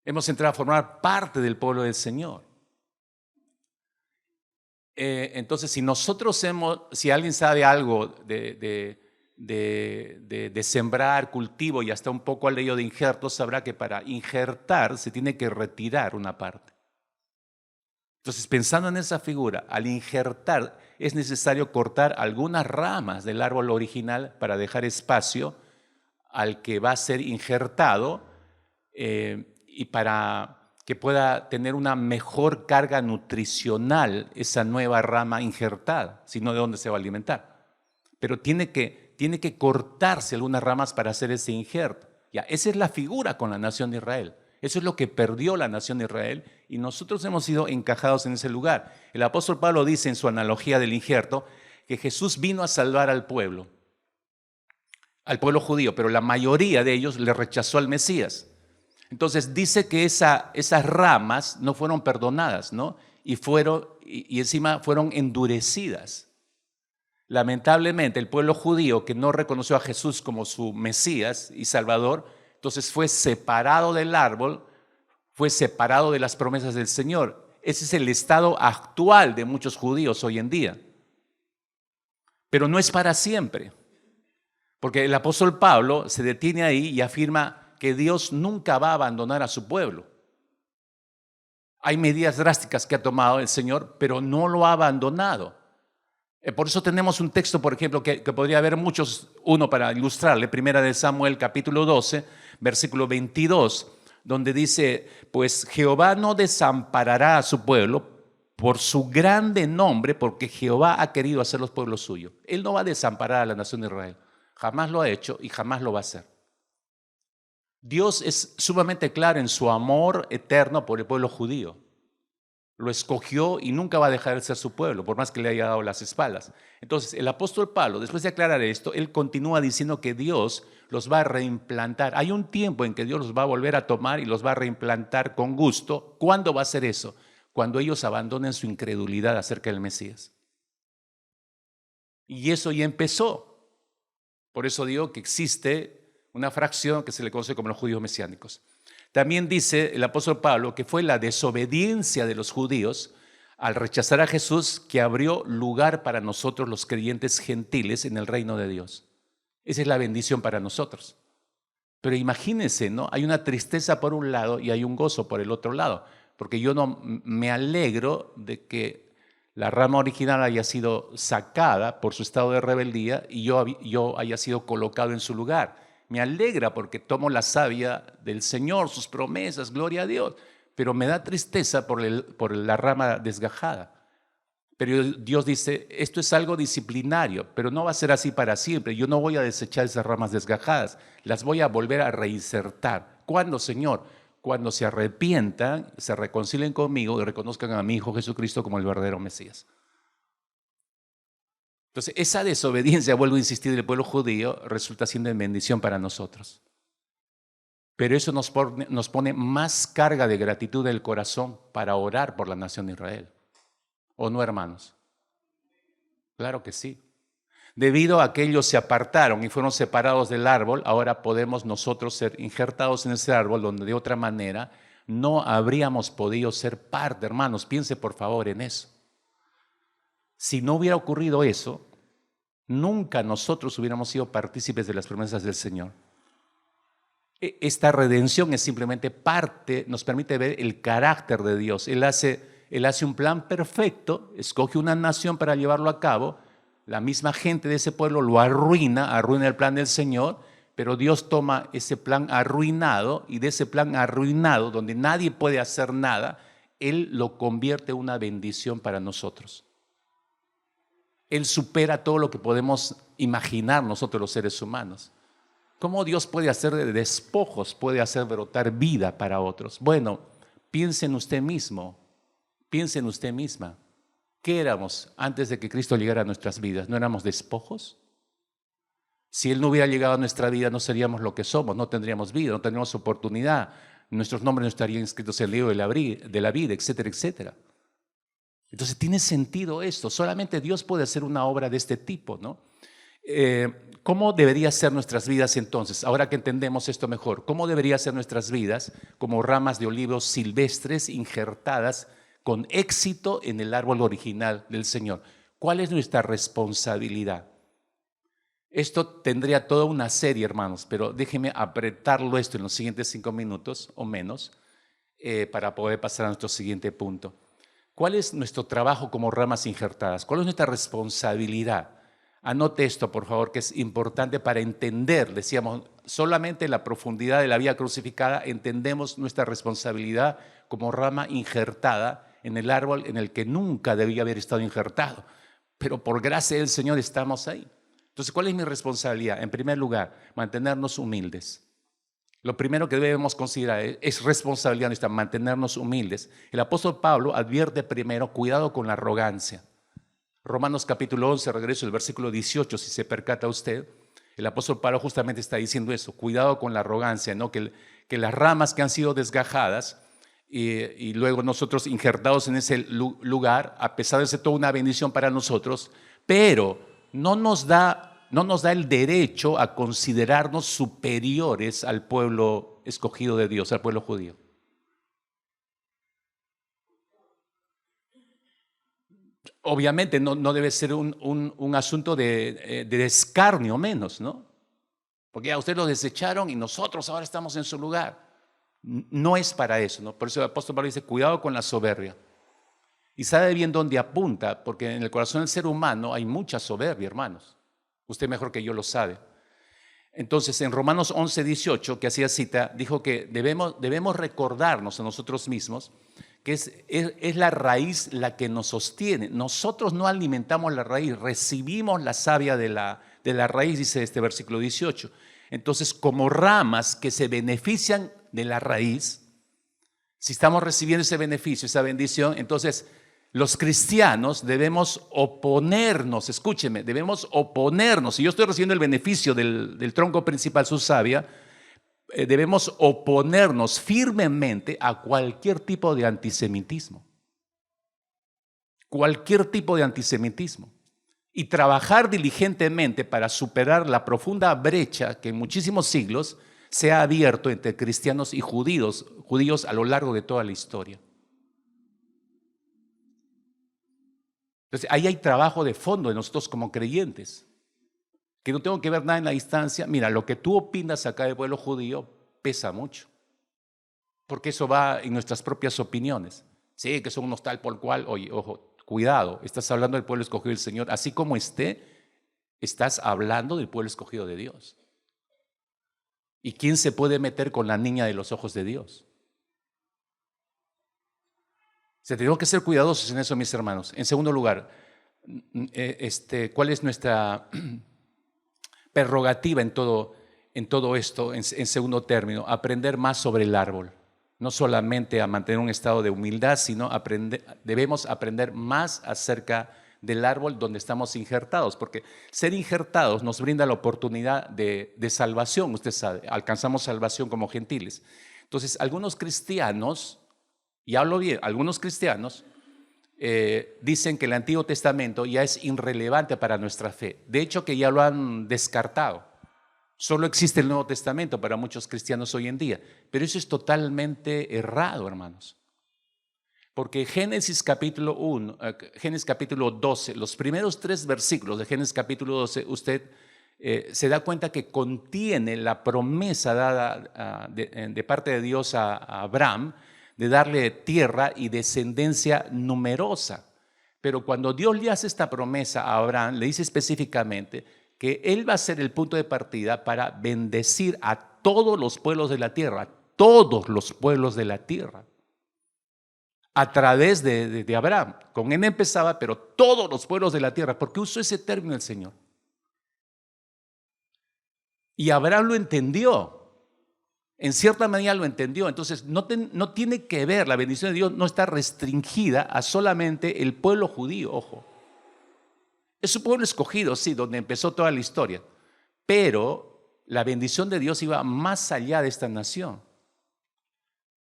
Hemos entrado a formar parte del pueblo del Señor. Entonces, si alguien sabe algo de sembrar, cultivo y hasta un poco al leído de injerto, sabrá que para injertar se tiene que retirar una parte. Entonces, pensando en esa figura, al injertar es necesario cortar algunas ramas del árbol original para dejar espacio al que va a ser injertado y para que pueda tener una mejor carga nutricional esa nueva rama injertada, si no, ¿de dónde se va a alimentar? Pero tiene que cortarse algunas ramas para hacer ese injerto. Ya, esa es la figura con la nación de Israel. Eso es lo que perdió la nación de Israel y nosotros hemos sido encajados en ese lugar. El apóstol Pablo dice en su analogía del injerto que Jesús vino a salvar al pueblo judío, pero la mayoría de ellos le rechazó al Mesías. Entonces dice que esas ramas no fueron perdonadas, ¿no? Y encima fueron endurecidas. Lamentablemente, el pueblo judío que no reconoció a Jesús como su Mesías y Salvador, entonces fue separado del árbol, fue separado de las promesas del Señor. Ese es el estado actual de muchos judíos hoy en día. Pero no es para siempre, porque el apóstol Pablo se detiene ahí y afirma que Dios nunca va a abandonar a su pueblo. Hay medidas drásticas que ha tomado el Señor, pero no lo ha abandonado. Por eso tenemos un texto, por ejemplo, que podría haber muchos, uno para ilustrarle, primera de Samuel capítulo 12, versículo 22, donde dice, pues Jehová no desamparará a su pueblo por su grande nombre, porque Jehová ha querido hacer los pueblos suyos. Él no va a desamparar a la nación de Israel, jamás lo ha hecho y jamás lo va a hacer. Dios es sumamente claro en su amor eterno por el pueblo judío. Lo escogió y nunca va a dejar de ser su pueblo, por más que le haya dado las espaldas. Entonces, el apóstol Pablo, después de aclarar esto, él continúa diciendo que Dios los va a reimplantar. Hay un tiempo en que Dios los va a volver a tomar y los va a reimplantar con gusto. ¿Cuándo va a ser eso? Cuando ellos abandonen su incredulidad acerca del Mesías. Y eso ya empezó. Por eso digo que existe una fracción que se le conoce como los judíos mesiánicos. También dice el apóstol Pablo que fue la desobediencia de los judíos al rechazar a Jesús que abrió lugar para nosotros los creyentes gentiles en el reino de Dios. Esa es la bendición para nosotros. Pero imagínense, ¿no? Hay una tristeza por un lado y hay un gozo por el otro lado, porque yo no me alegro de que la rama original haya sido sacada por su estado de rebeldía y yo haya sido colocado en su lugar. Me alegra porque tomo la savia del Señor, sus promesas, gloria a Dios, pero me da tristeza por la rama desgajada. Pero Dios dice, esto es algo disciplinario, pero no va a ser así para siempre. Yo no voy a desechar esas ramas desgajadas, las voy a volver a reinsertar. ¿Cuándo, Señor? Cuando se arrepientan, se reconcilien conmigo y reconozcan a mi Hijo Jesucristo como el verdadero Mesías. Entonces, esa desobediencia, vuelvo a insistir, del pueblo judío resulta siendo en bendición para nosotros. Pero eso nos pone más carga de gratitud del corazón para orar por la nación de Israel. ¿O no, hermanos? Claro que sí. Debido a que ellos se apartaron y fueron separados del árbol, ahora podemos nosotros ser injertados en ese árbol donde de otra manera no habríamos podido ser parte, hermanos. Piense por favor en eso. Si no hubiera ocurrido eso, nunca nosotros hubiéramos sido partícipes de las promesas del Señor. Esta redención es simplemente parte, nos permite ver el carácter de Dios. Él hace un plan perfecto, escoge una nación para llevarlo a cabo. La misma gente de ese pueblo lo arruina el plan del Señor, pero Dios toma ese plan arruinado y de ese plan arruinado, donde nadie puede hacer nada, Él lo convierte en una bendición para nosotros. Él supera todo lo que podemos imaginar nosotros los seres humanos. ¿Cómo Dios puede hacer de despojos, puede hacer brotar vida para otros? Bueno, piense en usted mismo, piense en usted misma. ¿Qué éramos antes de que Cristo llegara a nuestras vidas? ¿No éramos despojos? Si Él no hubiera llegado a nuestra vida, no seríamos lo que somos, no tendríamos vida, no tendríamos oportunidad, nuestros nombres no estarían inscritos en el libro de la vida, etcétera, etcétera. Entonces tiene sentido esto, solamente Dios puede hacer una obra de este tipo, ¿no? ¿Cómo debería ser nuestras vidas entonces? Ahora que entendemos esto mejor, ¿cómo debería ser nuestras vidas como ramas de olivos silvestres injertadas con éxito en el árbol original del Señor? ¿Cuál es nuestra responsabilidad? Esto tendría toda una serie, hermanos, pero déjenme apretarlo esto en los siguientes 5 minutos o menos para poder pasar a nuestro siguiente punto. ¿Cuál es nuestro trabajo como ramas injertadas? ¿Cuál es nuestra responsabilidad? Anote esto, por favor, que es importante para entender. Decíamos, solamente en la profundidad de la vida crucificada entendemos nuestra responsabilidad como rama injertada en el árbol en el que nunca debía haber estado injertado. Pero por gracia del Señor estamos ahí. Entonces, ¿cuál es mi responsabilidad? En primer lugar, mantenernos humildes. Lo primero que debemos considerar es responsabilidad nuestra, mantenernos humildes. El apóstol Pablo advierte primero, cuidado con la arrogancia. Romanos capítulo 11, regreso al versículo 18, si se percata usted, el apóstol Pablo justamente está diciendo eso, cuidado con la arrogancia, ¿no? Que las ramas que han sido desgajadas y luego nosotros injertados en ese lugar, a pesar de ser toda una bendición para nosotros, pero no nos da el derecho a considerarnos superiores al pueblo escogido de Dios, al pueblo judío. Obviamente no debe ser un asunto de escarnio menos, ¿no? Porque ya ustedes lo desecharon y nosotros ahora estamos en su lugar. No es para eso, ¿no? Por eso el apóstol Pablo dice, cuidado con la soberbia. Y sabe bien dónde apunta, porque en el corazón del ser humano hay mucha soberbia, hermanos. Usted mejor que yo lo sabe. Entonces, en Romanos 11, 18, que hacía cita, dijo que debemos recordarnos a nosotros mismos que es la raíz la que nos sostiene. Nosotros no alimentamos la raíz, recibimos la savia de la raíz, dice este versículo 18. Entonces, como ramas que se benefician de la raíz, si estamos recibiendo ese beneficio, esa bendición, entonces los cristianos debemos oponernos, escúcheme, debemos oponernos. Si yo estoy recibiendo el beneficio del tronco principal, su savia, debemos oponernos firmemente a cualquier tipo de antisemitismo. Cualquier tipo de antisemitismo. Y trabajar diligentemente para superar la profunda brecha que en muchísimos siglos se ha abierto entre cristianos y judíos a lo largo de toda la historia. Entonces, ahí hay trabajo de fondo de nosotros como creyentes, que no tengo que ver nada en la distancia. Mira, lo que tú opinas acá del pueblo judío pesa mucho, porque eso va en nuestras propias opiniones. Sí, que son unos tal por cual, oye, ojo, cuidado, estás hablando del pueblo escogido del Señor, así como estás hablando del pueblo escogido de Dios. ¿Y quién se puede meter con la niña de los ojos de Dios? Tenemos que ser cuidadosos en eso, mis hermanos. En segundo lugar, ¿cuál es nuestra prerrogativa en todo esto? En segundo término, aprender más sobre el árbol. No solamente a mantener un estado de humildad, sino debemos aprender más acerca del árbol donde estamos injertados, porque ser injertados nos brinda la oportunidad de salvación. Usted sabe, alcanzamos salvación como gentiles. Entonces, algunos cristianos, y hablo bien, algunos cristianos dicen que el Antiguo Testamento ya es irrelevante para nuestra fe. De hecho, que ya lo han descartado. Solo existe el Nuevo Testamento para muchos cristianos hoy en día. Pero eso es totalmente errado, hermanos. Porque Génesis capítulo 1, Génesis capítulo 12, los primeros 3 versículos de Génesis capítulo 12, usted se da cuenta que contiene la promesa dada de parte de Dios a Abraham, de darle tierra y descendencia numerosa. Pero cuando Dios le hace esta promesa a Abraham, le dice específicamente que él va a ser el punto de partida para bendecir a todos los pueblos de la tierra, todos los pueblos de la tierra, a través de Abraham. Con él empezaba, pero todos los pueblos de la tierra. ¿Por qué usó ese término el Señor? Y Abraham lo entendió. En cierta manera lo entendió. Entonces no tiene que ver, la bendición de Dios no está restringida a solamente el pueblo judío, ojo. Es un pueblo escogido, sí, donde empezó toda la historia. Pero la bendición de Dios iba más allá de esta nación.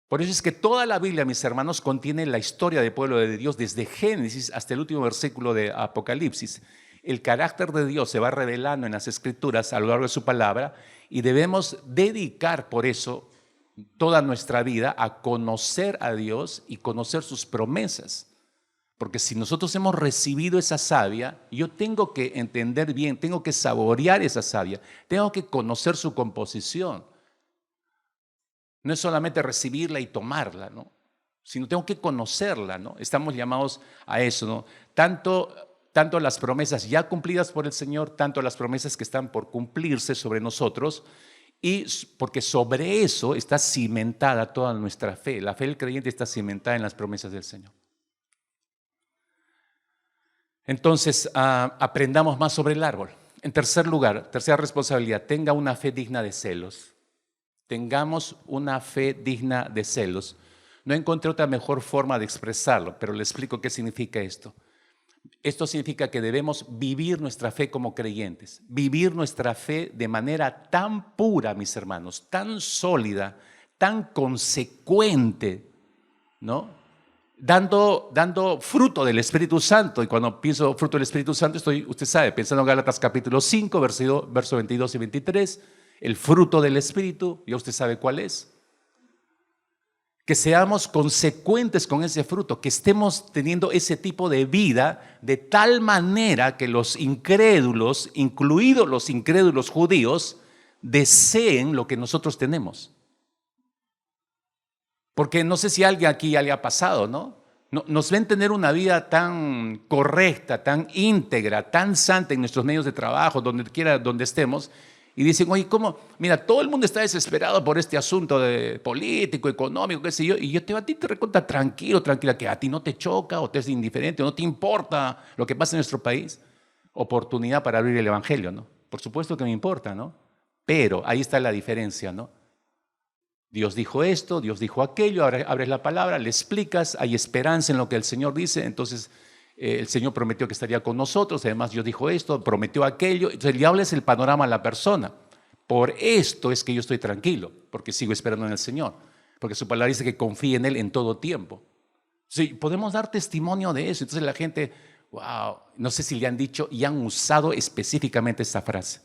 Por eso es que toda la Biblia, mis hermanos, contiene la historia del pueblo de Dios desde Génesis hasta el último versículo de Apocalipsis. El carácter de Dios se va revelando en las Escrituras a lo largo de su palabra y debemos dedicar por eso toda nuestra vida a conocer a Dios y conocer sus promesas. Porque si nosotros hemos recibido esa savia, yo tengo que entender bien, tengo que saborear esa savia, tengo que conocer su composición. No es solamente recibirla y tomarla, ¿no? Sino tengo que conocerla, ¿no? Estamos llamados a eso, ¿no? Tanto las promesas ya cumplidas por el Señor, tanto las promesas que están por cumplirse sobre nosotros, y porque sobre eso está cimentada toda nuestra fe. La fe del creyente está cimentada en las promesas del Señor. Entonces, aprendamos más sobre el árbol. En tercer lugar, tercera responsabilidad, tenga una fe digna de celos. tengamos una fe digna de celos. No encontré otra mejor forma de expresarlo, pero le explico qué significa esto. Esto significa que debemos vivir nuestra fe como creyentes, vivir nuestra fe de manera tan pura, mis hermanos, tan sólida, tan consecuente, ¿no? Dando fruto del Espíritu Santo. Y cuando pienso fruto del Espíritu Santo, estoy, usted sabe, pensando en Gálatas capítulo 5, verso 22 y 23, el fruto del Espíritu, ya usted sabe cuál es. Que seamos consecuentes con ese fruto, que estemos teniendo ese tipo de vida de tal manera que los incrédulos, incluidos los incrédulos judíos, deseen lo que nosotros tenemos. Porque no sé si a alguien aquí ya le ha pasado, ¿no? Nos ven tener una vida tan correcta, tan íntegra, tan santa en nuestros medios de trabajo, donde quiera, donde estemos. Y dicen, oye, ¿cómo? Mira, todo el mundo está desesperado por este asunto de político, económico, qué sé yo. Y yo a ti te recuerdo tranquilo, tranquila, que a ti no te choca o te es indiferente o no te importa lo que pasa en nuestro país. Oportunidad para abrir el evangelio, ¿no? Por supuesto que me importa, ¿no? Pero ahí está la diferencia, ¿no? Dios dijo esto, Dios dijo aquello, ahora abres la palabra, le explicas, hay esperanza en lo que el Señor dice, entonces el Señor prometió que estaría con nosotros, además Dios dijo esto, prometió aquello, entonces le hablas el panorama a la persona. Por esto es que yo estoy tranquilo, porque sigo esperando en el Señor, porque su palabra dice que confíe en Él en todo tiempo. Sí, podemos dar testimonio de eso, entonces la gente, wow, no sé si le han dicho y han usado específicamente esta frase,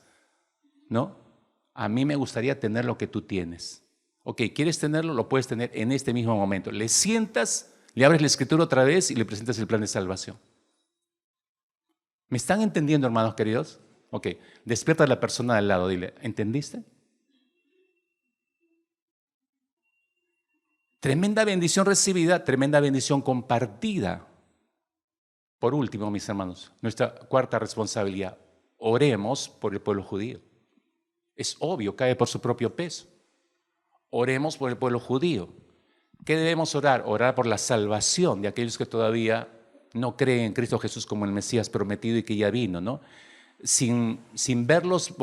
¿no? A mí me gustaría tener lo que tú tienes. Ok, ¿quieres tenerlo? Lo puedes tener en este mismo momento. Le sientas, le abres la escritura otra vez y le presentas el plan de salvación. ¿Me están entendiendo, hermanos queridos? Ok, despierta a la persona de al lado, dile, ¿entendiste? Tremenda bendición recibida, tremenda bendición compartida. Por último, mis hermanos, nuestra cuarta responsabilidad, oremos por el pueblo judío. Es obvio, cae por su propio peso. Oremos por el pueblo judío. ¿Qué debemos orar? Orar por la salvación de aquellos que todavía no creen en Cristo Jesús como el Mesías prometido y que ya vino, ¿no? Sin verlos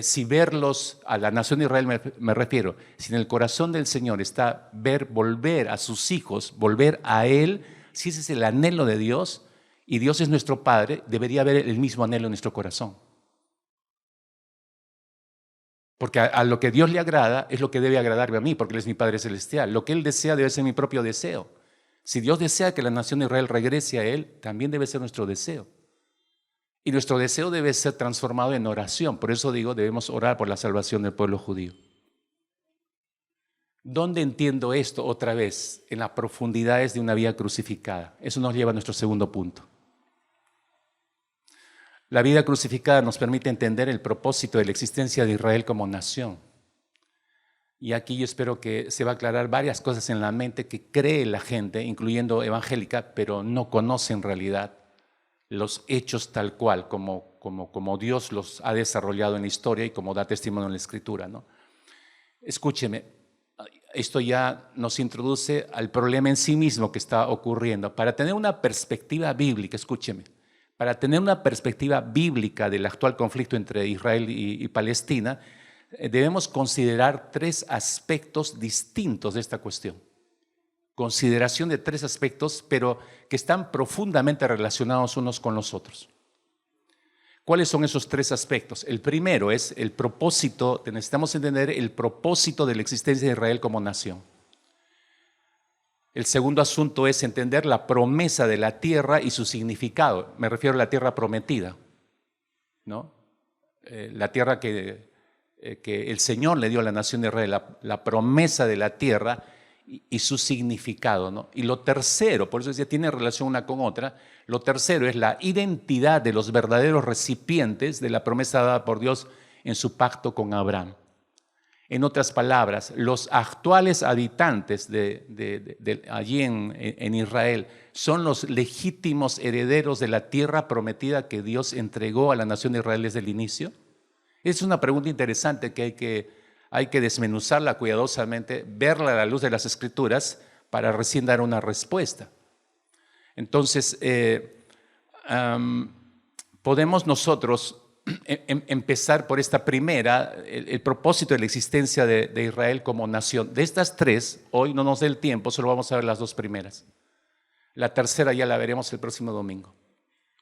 si verlos a la nación de Israel me refiero, si en el corazón del Señor está volver a sus hijos, volver a Él, si ese es el anhelo de Dios y Dios es nuestro Padre, debería haber el mismo anhelo en nuestro corazón. Porque a lo que Dios le agrada es lo que debe agradarme a mí, porque Él es mi Padre Celestial. Lo que Él desea debe ser mi propio deseo. Si Dios desea que la nación de Israel regrese a Él, también debe ser nuestro deseo. Y nuestro deseo debe ser transformado en oración. Por eso digo, debemos orar por la salvación del pueblo judío. ¿Dónde entiendo esto otra vez? En las profundidades de una vida crucificada. Eso nos lleva a nuestro segundo punto. La vida crucificada nos permite entender el propósito de la existencia de Israel como nación. Y aquí yo espero que se va a aclarar varias cosas en la mente que cree la gente, incluyendo evangélica, pero no conoce en realidad los hechos tal cual, como Dios los ha desarrollado en la historia y como da testimonio en la Escritura, ¿no? Escúcheme, esto ya nos introduce al problema en sí mismo que está ocurriendo. Para tener una perspectiva bíblica, escúcheme, para tener una perspectiva bíblica del actual conflicto entre Israel y Palestina, debemos considerar tres aspectos distintos de esta cuestión. Consideración de tres aspectos, pero que están profundamente relacionados unos con los otros. ¿Cuáles son esos tres aspectos? El primero es el propósito, necesitamos entender el propósito de la existencia de Israel como nación. El segundo asunto es entender la promesa de la tierra y su significado. Me refiero a la tierra prometida, ¿no? La tierra que el Señor le dio a la nación de Israel, la promesa de la tierra y su significado, ¿no? Y lo tercero, por eso decía, tiene relación una con otra, lo tercero es la identidad de los verdaderos recipientes de la promesa dada por Dios en su pacto con Abraham. En otras palabras, los actuales habitantes de allí en Israel son los legítimos herederos de la tierra prometida que Dios entregó a la nación de Israel desde el inicio. Es una pregunta interesante que hay que desmenuzarla cuidadosamente, verla a la luz de las Escrituras para recién dar una respuesta. Entonces, podemos nosotros empezar por esta primera, el propósito de la existencia de Israel como nación. De estas tres, hoy no nos dé el tiempo, solo vamos a ver las dos primeras. La tercera ya la veremos el próximo domingo.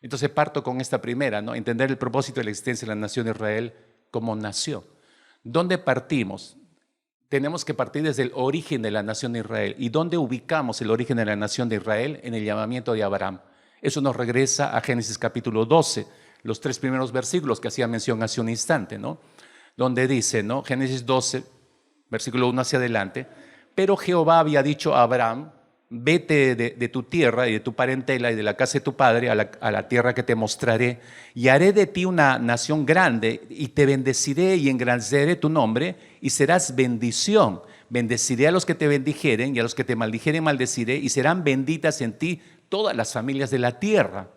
Entonces parto con esta primera, ¿no? Entender el propósito de la existencia de la nación de Israel como nación. ¿Dónde partimos? Tenemos que partir desde el origen de la nación de Israel. ¿Y dónde ubicamos el origen de la nación de Israel? En el llamamiento de Abraham. Eso nos regresa a Génesis capítulo 12, los 3 primeros versículos que hacía mención hace un instante, ¿no? Donde dice, ¿no? Génesis 12, versículo 1 hacia adelante, pero Jehová había dicho a Abraham, vete de tu tierra y de tu parentela y de la casa de tu padre a la tierra que te mostraré, y haré de ti una nación grande, y te bendeciré y engrandeceré tu nombre, y serás bendición. Bendeciré a los que te bendijeren, y a los que te maldijeren maldeciré, y serán benditas en ti todas las familias de la tierra.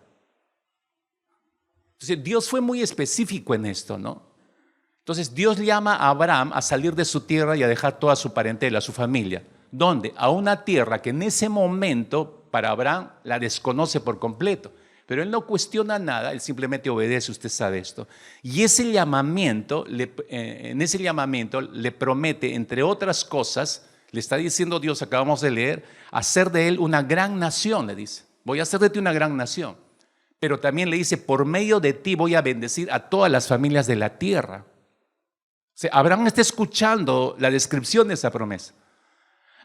Entonces, Dios fue muy específico en esto, ¿no? Entonces, Dios llama a Abraham a salir de su tierra y a dejar toda su parentela, su familia. ¿Dónde? A una tierra que en ese momento, para Abraham, la desconoce por completo. Pero él no cuestiona nada, él simplemente obedece, usted sabe esto. Y ese llamamiento, en ese llamamiento le promete, entre otras cosas, le está diciendo Dios, acabamos de leer, hacer de él una gran nación, le dice. Voy a hacer de ti una gran nación. Pero también le dice, por medio de ti voy a bendecir a todas las familias de la tierra. O sea, Abraham está escuchando la descripción de esa promesa.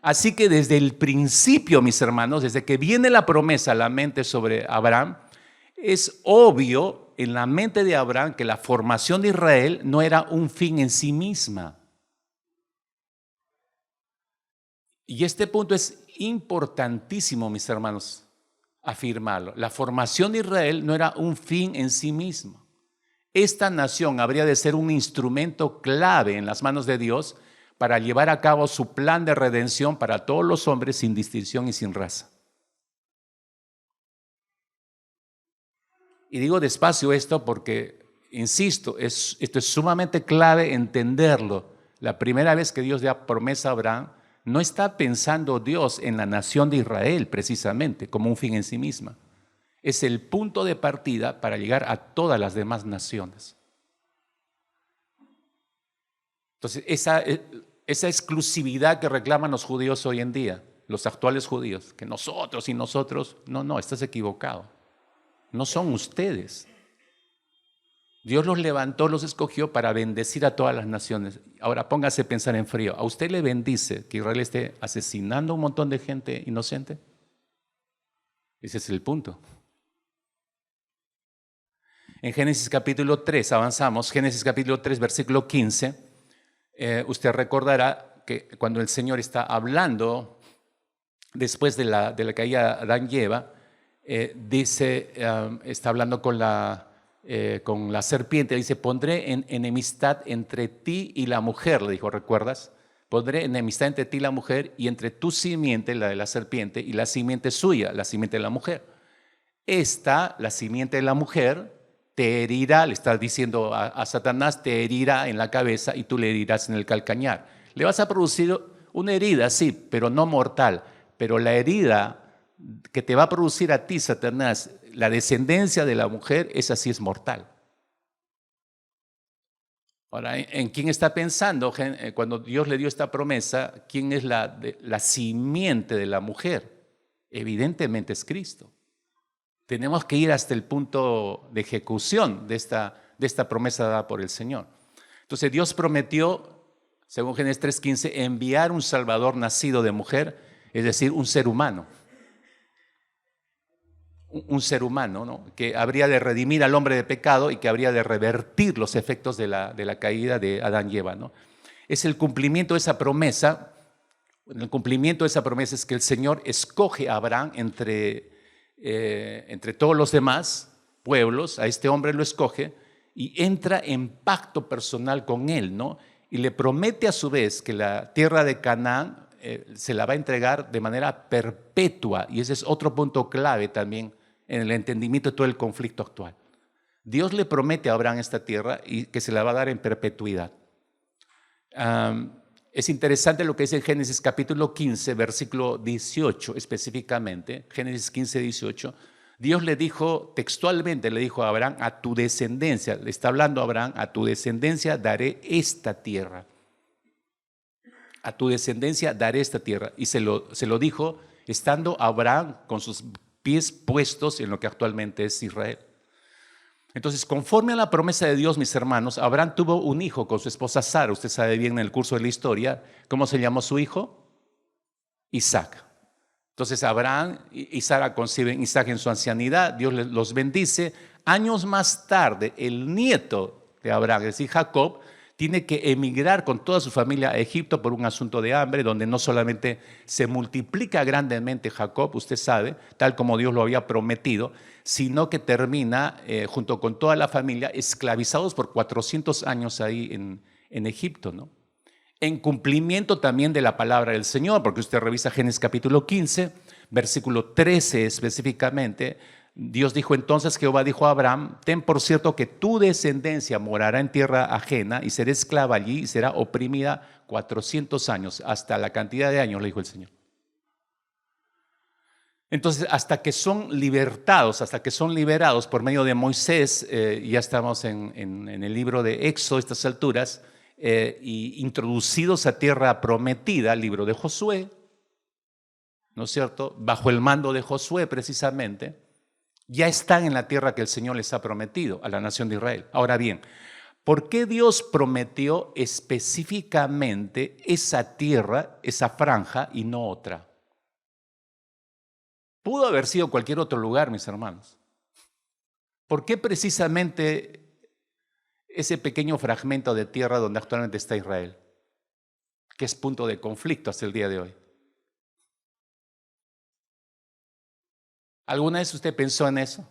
Así que desde el principio, mis hermanos, desde que viene la promesa a la mente sobre Abraham, es obvio en la mente de Abraham que la formación de Israel no era un fin en sí misma. Y este punto es importantísimo, mis hermanos, afirmarlo. La formación de Israel no era un fin en sí mismo. Esta nación habría de ser un instrumento clave en las manos de Dios para llevar a cabo su plan de redención para todos los hombres sin distinción y sin raza. Y digo despacio esto porque, insisto, esto es sumamente clave entenderlo. La primera vez que Dios da promesa a Abraham, no está pensando Dios en la nación de Israel precisamente como un fin en sí misma. Es el punto de partida para llegar a todas las demás naciones. Entonces, esa exclusividad que reclaman los judíos hoy en día, los actuales judíos, que nosotros y nosotros, no, estás equivocado. No son ustedes. Dios los levantó, los escogió para bendecir a todas las naciones. Ahora póngase a pensar en frío. ¿A usted le bendice que Israel esté asesinando a un montón de gente inocente? Ese es el punto. En Génesis capítulo 3, avanzamos, Génesis capítulo 3, versículo 15, usted recordará que cuando el Señor está hablando, después de la caída de Adán y Eva, dice, está hablando con la serpiente, dice, pondré enemistad entre ti y la mujer, le dijo, ¿recuerdas? Pondré enemistad entre ti y la mujer, y entre tu simiente, la de la serpiente, y la simiente suya, la simiente de la mujer. La simiente de la mujer, te herirá, le está diciendo a Satanás, te herirá en la cabeza y tú le herirás en el calcañar. Le vas a producir una herida, sí, pero no mortal. Pero la herida que te va a producir a ti, Satanás, la descendencia de la mujer, esa sí es mortal. Ahora, ¿en quién está pensando? Cuando Dios le dio esta promesa, ¿quién es la simiente de la mujer? Evidentemente es Cristo. Tenemos que ir hasta el punto de ejecución de esta promesa dada por el Señor. Entonces Dios prometió, según Génesis 3:15, enviar un Salvador nacido de mujer, es decir, un ser humano. Un ser humano, ¿no? Que habría de redimir al hombre de pecado y que habría de revertir los efectos de la caída de Adán y Eva, ¿no? Es el cumplimiento de esa promesa. El cumplimiento de esa promesa es que el Señor escoge a Abraham entre todos los demás pueblos, a este hombre lo escoge y entra en pacto personal con él, ¿no? Y le promete a su vez que la tierra de Canaán se la va a entregar de manera perpetua, y ese es otro punto clave también en el entendimiento de todo el conflicto actual. Dios le promete a Abraham esta tierra y que se la va a dar en perpetuidad. Es interesante lo que dice en Génesis capítulo 15, versículo 18 específicamente, Génesis 15, 18, Dios le dijo, textualmente le dijo a Abraham, a tu descendencia, le está hablando a Abraham, a tu descendencia daré esta tierra. A tu descendencia daré esta tierra. Y se lo dijo estando Abraham con sus pies puestos en lo que actualmente es Israel. Entonces, conforme a la promesa de Dios, mis hermanos, Abraham tuvo un hijo con su esposa Sara. Usted sabe bien en el curso de la historia, ¿cómo se llamó su hijo? Isaac. Entonces, Abraham y Sara conciben Isaac en su ancianidad, Dios los bendice. Años más tarde, el nieto de Abraham, es decir, Jacob, tiene que emigrar con toda su familia a Egipto por un asunto de hambre, donde no solamente se multiplica grandemente Jacob, usted sabe, tal como Dios lo había prometido, sino que termina junto con toda la familia esclavizados por 400 años ahí en Egipto, ¿no? En cumplimiento también de la palabra del Señor, porque usted revisa Génesis capítulo 15, versículo 13 específicamente. Dios dijo entonces, Jehová dijo a Abraham, ten por cierto que tu descendencia morará en tierra ajena y será esclava allí y será oprimida 400 años, hasta la cantidad de años, le dijo el Señor. Entonces, hasta que son libertados, hasta que son liberados por medio de Moisés, ya estamos en el libro de Éxodo a estas alturas, y introducidos a tierra prometida, libro de Josué, ¿no es cierto? Bajo el mando de Josué precisamente, ya están en la tierra que el Señor les ha prometido a la nación de Israel. Ahora bien, ¿por qué Dios prometió específicamente esa tierra, esa franja y no otra? Pudo haber sido cualquier otro lugar, mis hermanos. ¿Por qué precisamente ese pequeño fragmento de tierra donde actualmente está Israel, que es punto de conflicto hasta el día de hoy? ¿Alguna vez usted pensó en eso?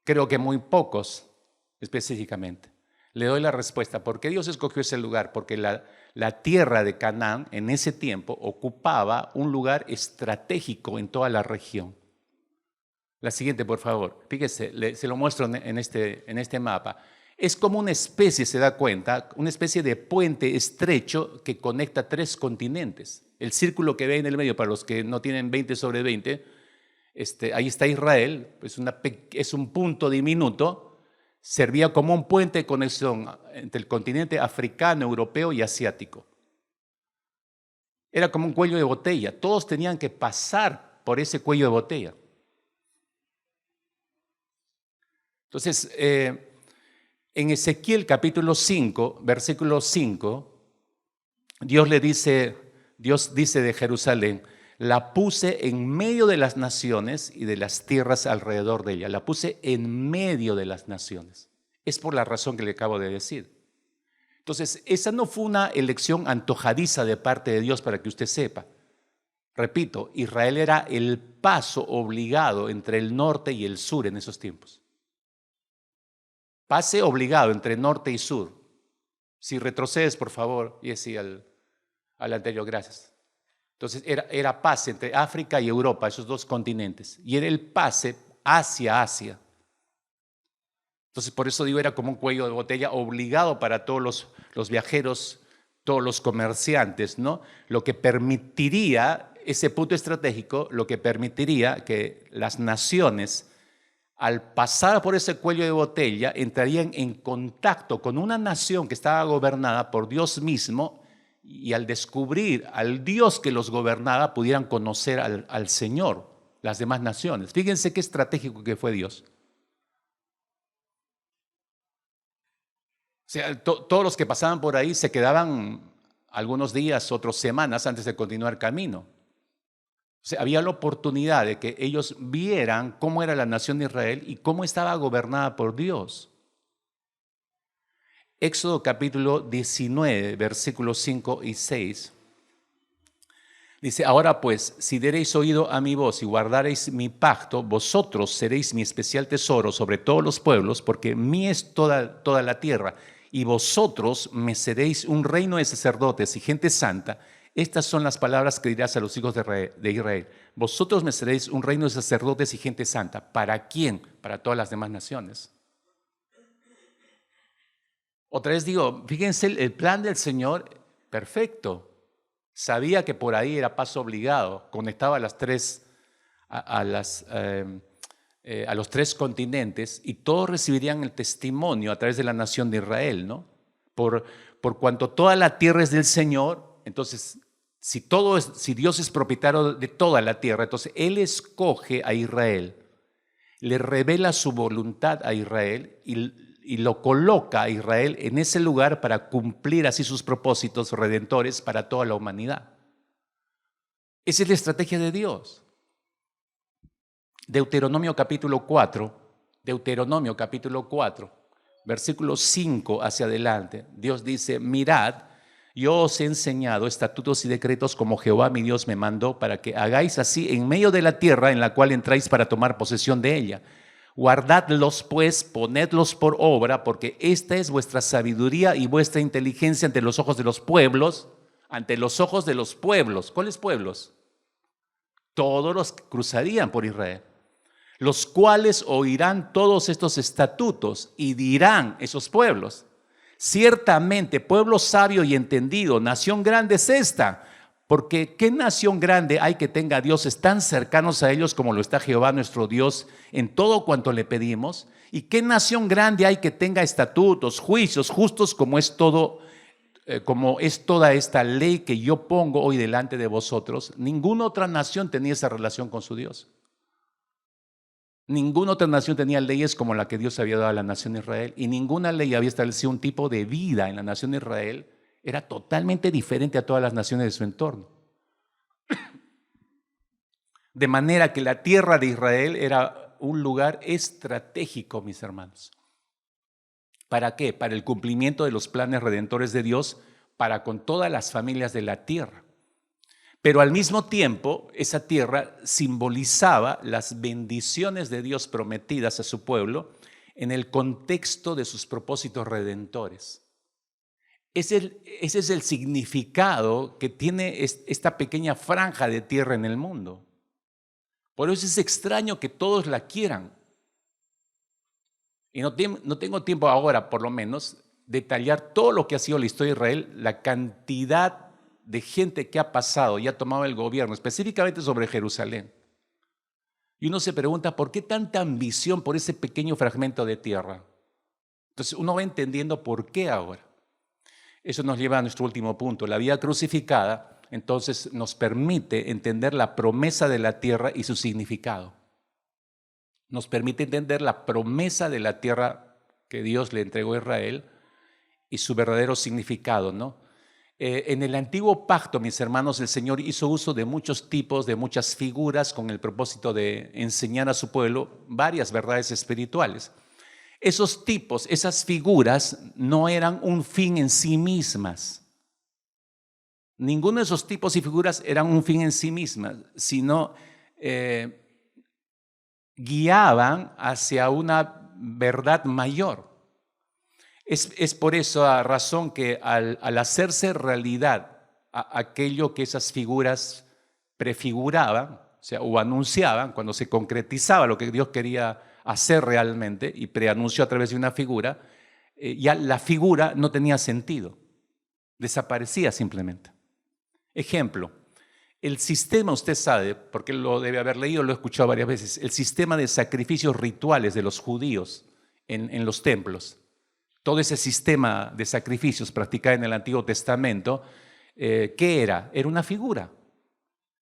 Creo que muy pocos específicamente. Le doy la respuesta. ¿Por qué Dios escogió ese lugar? Porque la tierra de Canaán en ese tiempo ocupaba un lugar estratégico en toda la región. La siguiente, por favor. Fíjese, se lo muestro en este mapa. Es como una especie, se da cuenta, una especie de puente estrecho que conecta 3 continentes. El círculo que ve en el medio, para los que no tienen 20 sobre 20, ahí está Israel, es un punto diminuto. Servía como un puente de conexión entre el continente africano, europeo y asiático. Era como un cuello de botella. Todos tenían que pasar por ese cuello de botella. Entonces, en Ezequiel capítulo 5, versículo 5, Dios dice de Jerusalén, la puse en medio de las naciones y de las tierras alrededor de ella. La puse en medio de las naciones. Es por la razón que le acabo de decir. Entonces, esa no fue una elección antojadiza de parte de Dios, para que usted sepa. Repito, Israel era el paso obligado entre el norte y el sur en esos tiempos. Pase obligado entre norte y sur. Si retrocedes, por favor, y así al anterior, gracias. Entonces era pase entre África y Europa, esos 2 continentes, y era el pase hacia Asia. Entonces, por eso digo, era como un cuello de botella obligado para todos los viajeros, todos los comerciantes, ¿no? Lo que permitiría, ese punto estratégico, lo que permitiría que las naciones, al pasar por ese cuello de botella, entrarían en contacto con una nación que estaba gobernada por Dios mismo, y al descubrir al Dios que los gobernaba, pudieran conocer al Señor, las demás naciones. Fíjense qué estratégico que fue Dios. O sea, todos los que pasaban por ahí se quedaban algunos días, otras semanas antes de continuar camino. O sea, había la oportunidad de que ellos vieran cómo era la nación de Israel y cómo estaba gobernada por Dios. Éxodo capítulo 19, versículos 5 y 6. Dice, ahora pues, si daréis oído a mi voz y guardaréis mi pacto, vosotros seréis mi especial tesoro sobre todos los pueblos, porque mí es toda la tierra, y vosotros me seréis un reino de sacerdotes y gente santa. Estas son las palabras que dirás a los hijos de Israel. Vosotros me seréis un reino de sacerdotes y gente santa. ¿Para quién? Para todas las demás naciones. Otra vez digo, fíjense el plan del Señor, perfecto. Sabía que por ahí era paso obligado, conectaba a las a los tres continentes, y todos recibirían el testimonio a través de la nación de Israel, ¿no? Por cuanto toda la tierra es del Señor, entonces si Dios es propietario de toda la tierra, entonces Él escoge a Israel, le revela su voluntad a Israel y lo coloca a Israel en ese lugar para cumplir así sus propósitos redentores para toda la humanidad. Esa es la estrategia de Dios. Deuteronomio capítulo 4, versículo 5 hacia adelante, Dios dice: mirad, yo os he enseñado estatutos y decretos como Jehová mi Dios me mandó, para que hagáis así en medio de la tierra en la cual entráis para tomar posesión de ella. Guardadlos pues, ponedlos por obra, porque esta es vuestra sabiduría y vuestra inteligencia ante los ojos de los pueblos. Ante los ojos de los pueblos. ¿Cuáles pueblos? Todos los que cruzarían por Israel, los cuales oirán todos estos estatutos y dirán esos pueblos: ciertamente pueblo sabio y entendido, nación grande es esta. Porque ¿qué nación grande hay que tenga dioses tan cercanos a ellos como lo está Jehová nuestro Dios en todo cuanto le pedimos? ¿Y qué nación grande hay que tenga estatutos, juicios justos como es toda esta ley que yo pongo hoy delante de vosotros? Ninguna otra nación tenía esa relación con su Dios. Ninguna otra nación tenía leyes como la que Dios había dado a la nación de Israel, y ninguna ley había establecido un tipo de vida en la nación de Israel. Era totalmente diferente a todas las naciones de su entorno. De manera que la tierra de Israel era un lugar estratégico, mis hermanos. ¿Para qué? Para el cumplimiento de los planes redentores de Dios para con todas las familias de la tierra. Pero al mismo tiempo, esa tierra simbolizaba las bendiciones de Dios prometidas a su pueblo en el contexto de sus propósitos redentores. Ese es el significado que tiene esta pequeña franja de tierra en el mundo. Por eso es extraño que todos la quieran. Y no tengo tiempo ahora, por lo menos, detallar todo lo que ha sido la historia de Israel, la cantidad de gente que ha pasado y ha tomado el gobierno, específicamente sobre Jerusalén. Y uno se pregunta, ¿por qué tanta ambición por ese pequeño fragmento de tierra? Entonces uno va entendiendo por qué ahora. Eso nos lleva a nuestro último punto. La vida crucificada, entonces, nos permite entender la promesa de la tierra y su significado. Nos permite entender la promesa de la tierra que Dios le entregó a Israel y su verdadero significado, ¿no? En el antiguo pacto, mis hermanos, el Señor hizo uso de muchos tipos, de muchas figuras, con el propósito de enseñar a su pueblo varias verdades espirituales. Esos tipos, esas figuras no eran un fin en sí mismas. Ninguno de esos tipos y figuras eran un fin en sí mismas, sino guiaban hacia una verdad mayor. Es por esa razón que al hacerse realidad aquello que esas figuras prefiguraban, o anunciaban, cuando se concretizaba lo que Dios quería hacer realmente y preanunció a través de una figura, ya la figura no tenía sentido, desaparecía simplemente. Ejemplo, el sistema, usted sabe, porque lo debe haber leído, lo he escuchado varias veces, el sistema de sacrificios rituales de los judíos en los templos. Todo ese sistema de sacrificios practicado en el Antiguo Testamento, ¿qué era? Era una figura.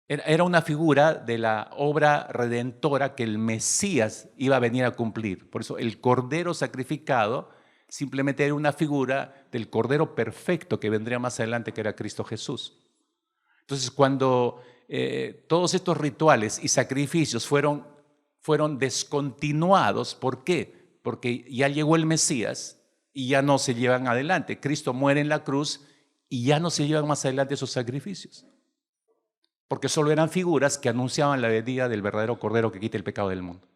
Era una figura de la obra redentora que el Mesías iba a venir a cumplir. Por eso el cordero sacrificado simplemente era una figura del cordero perfecto que vendría más adelante, que era Cristo Jesús. Entonces, cuando todos estos rituales y sacrificios fueron descontinuados, ¿por qué? Porque ya llegó el Mesías y ya no se llevan adelante. Cristo muere en la cruz y ya no se llevan más adelante esos sacrificios. Porque solo eran figuras que anunciaban la venida del verdadero Cordero que quita el pecado del mundo.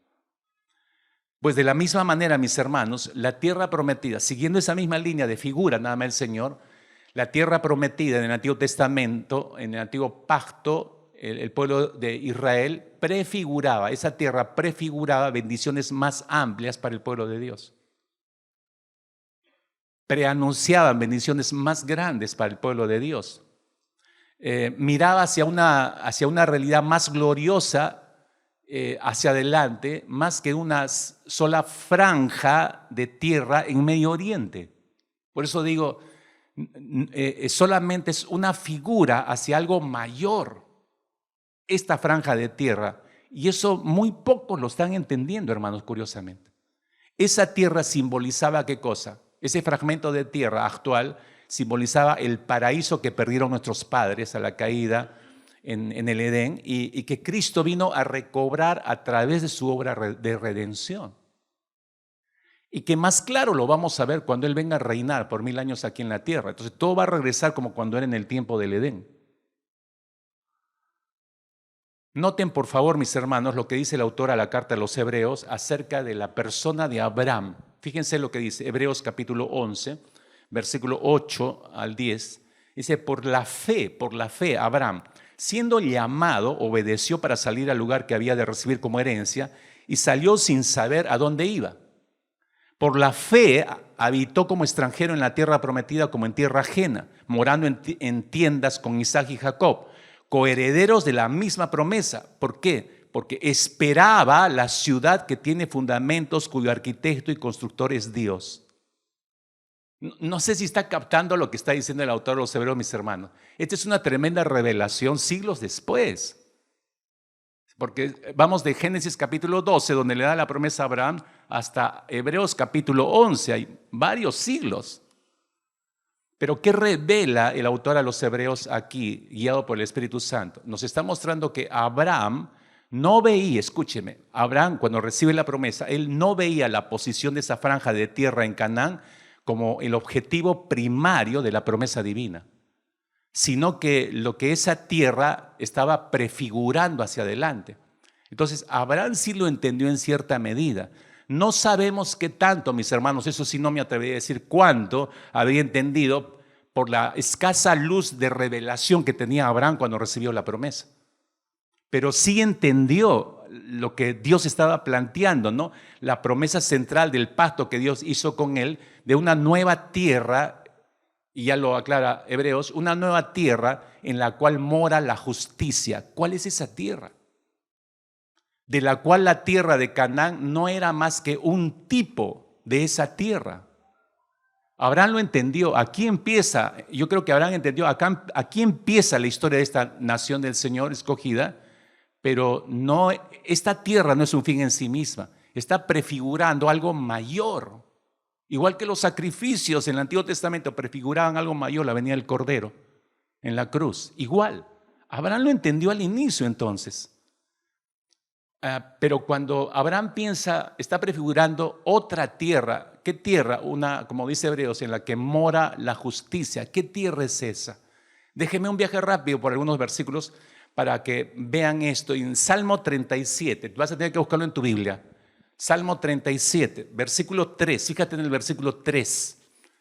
Pues de la misma manera, mis hermanos, la tierra prometida, siguiendo esa misma línea de figura, nada más el Señor, la tierra prometida en el Antiguo Testamento, en el Antiguo Pacto, el pueblo de Israel prefiguraba, esa tierra prefiguraba bendiciones más amplias para el pueblo de Dios. Preanunciaban bendiciones más grandes para el pueblo de Dios. Miraba hacia una realidad más gloriosa hacia adelante más que una sola franja de tierra en Medio Oriente. Por eso digo, solamente es una figura hacia algo mayor, esta franja de tierra. Y eso muy pocos lo están entendiendo, hermanos, curiosamente. Esa tierra simbolizaba ¿qué cosa? Ese fragmento de tierra actual simbolizaba el paraíso que perdieron nuestros padres a la caída en el Edén y que Cristo vino a recobrar a través de su obra de redención. Y que más claro lo vamos a ver cuando Él venga a reinar por 1000 años aquí en la tierra. Entonces todo va a regresar como cuando era en el tiempo del Edén. Noten por favor, mis hermanos, lo que dice el autor a la carta de los Hebreos acerca de la persona de Abraham. Fíjense lo que dice Hebreos capítulo 11, versículo 8 al 10. Dice, por la fe, Abraham, siendo llamado, obedeció para salir al lugar que había de recibir como herencia y salió sin saber a dónde iba. Por la fe habitó como extranjero en la tierra prometida como en tierra ajena, morando en tiendas con Isaac y Jacob, coherederos de la misma promesa. ¿Por qué? Porque esperaba la ciudad que tiene fundamentos, cuyo arquitecto y constructor es Dios. No sé si está captando lo que está diciendo el autor de los Hebreos, mis hermanos. Esta es una tremenda revelación siglos después. Porque vamos de Génesis capítulo 12, donde le da la promesa a Abraham, hasta Hebreos capítulo 11. Hay varios siglos. Pero ¿qué revela el autor a los Hebreos aquí, guiado por el Espíritu Santo? Nos está mostrando que Abraham no veía, escúcheme, Abraham cuando recibe la promesa, él no veía la posición de esa franja de tierra en Canaán como el objetivo primario de la promesa divina, sino que lo que esa tierra estaba prefigurando hacia adelante. Entonces, Abraham sí lo entendió en cierta medida. No sabemos qué tanto, mis hermanos, eso sí no me atrevería a decir cuánto había entendido por la escasa luz de revelación que tenía Abraham cuando recibió la promesa. Pero sí entendió lo que Dios estaba planteando, ¿no? La promesa central del pacto que Dios hizo con él de una nueva tierra, y ya lo aclara Hebreos, una nueva tierra en la cual mora la justicia. ¿Cuál es esa tierra? De la cual la tierra de Canaán no era más que un tipo de esa tierra. Abraham lo entendió. Aquí empieza, yo creo que Abraham entendió, aquí empieza la historia de esta nación del Señor escogida, pero no, esta tierra no es un fin en sí misma, está prefigurando algo mayor. Igual que los sacrificios en el Antiguo Testamento prefiguraban algo mayor, la venida del Cordero en la cruz. Igual, Abraham lo entendió al inicio entonces. Pero cuando Abraham piensa, está prefigurando otra tierra. ¿Qué tierra? Una, como dice Hebreos, en la que mora la justicia. ¿Qué tierra es esa? Déjeme un viaje rápido por algunos versículos para que vean esto. En Salmo 37, vas a tener que buscarlo en tu Biblia. Salmo 37, versículo 3. Fíjate en el versículo 3.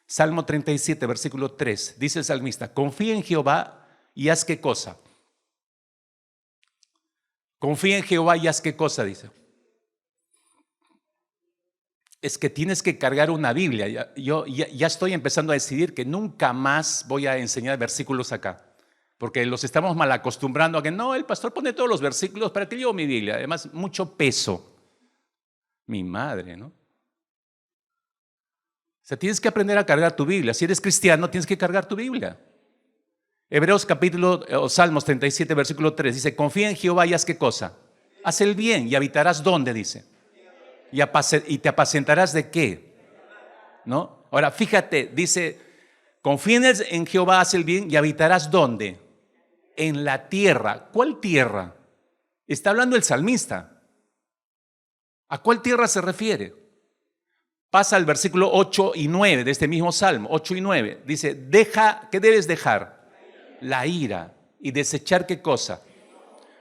Salmo 37, versículo 3. Dice el salmista, confía en Jehová y haz qué cosa. Confía en Jehová y haz qué cosa, dice. Es que tienes que cargar una Biblia. Yo ya estoy empezando a decidir que nunca más voy a enseñar versículos acá. Porque los estamos mal acostumbrando a que no, el pastor pone todos los versículos, ¿para qué llevo mi Biblia? Además, mucho peso. Mi madre, ¿no? O sea, tienes que aprender a cargar tu Biblia. Si eres cristiano, tienes que cargar tu Biblia. Hebreos capítulo, Salmos 37, versículo 3, dice, confía en Jehová y haz qué cosa. Haz el bien y habitarás ¿dónde? Dice. Y te apacentarás ¿de qué? ¿No? Ahora, fíjate, dice, confía en Jehová, haz el bien y habitarás ¿dónde? En la tierra. ¿Cuál tierra? Está hablando el salmista. ¿A cuál tierra se refiere? Pasa al versículo 8 y 9 de este mismo Salmo, 8 y 9. Dice, ¿qué debes dejar? La ira y desechar ¿qué cosa?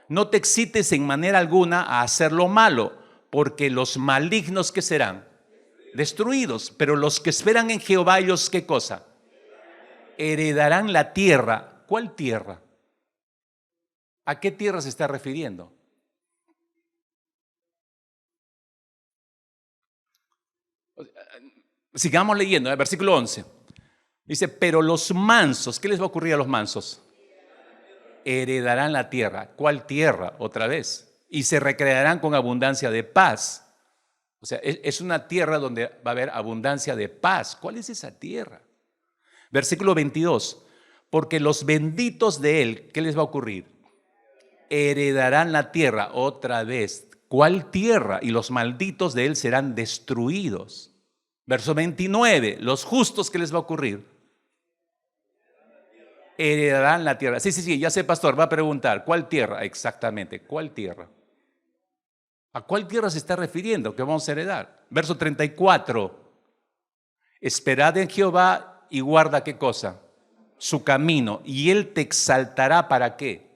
No te excites en manera alguna a hacer lo malo, porque los malignos ¿qué serán? Destruidos. Pero los que esperan en Jehová, ellos ¿qué cosa? Heredarán la tierra. ¿Cuál tierra? ¿A qué tierra se está refiriendo? Sigamos leyendo, versículo 11. Dice, pero los mansos, ¿qué les va a ocurrir a los mansos? Heredarán la tierra. ¿Cuál tierra? Otra vez. y se recrearán con abundancia de paz. O sea, es una tierra donde va a haber abundancia de paz. ¿Cuál es esa tierra? Versículo 22. Porque los benditos de él, ¿qué les va a ocurrir? Heredarán la tierra otra vez. ¿Cuál tierra? Y los malditos de él serán destruidos. Verso 29. Los justos, ¿qué les va a ocurrir? Heredarán la tierra. Sí, ya sé, pastor, va a preguntar, ¿cuál tierra? Exactamente, ¿cuál tierra? ¿A cuál tierra se está refiriendo que vamos a heredar? Verso 34. Esperad en Jehová y guarda, ¿qué cosa? Su camino, y él te exaltará, ¿para qué?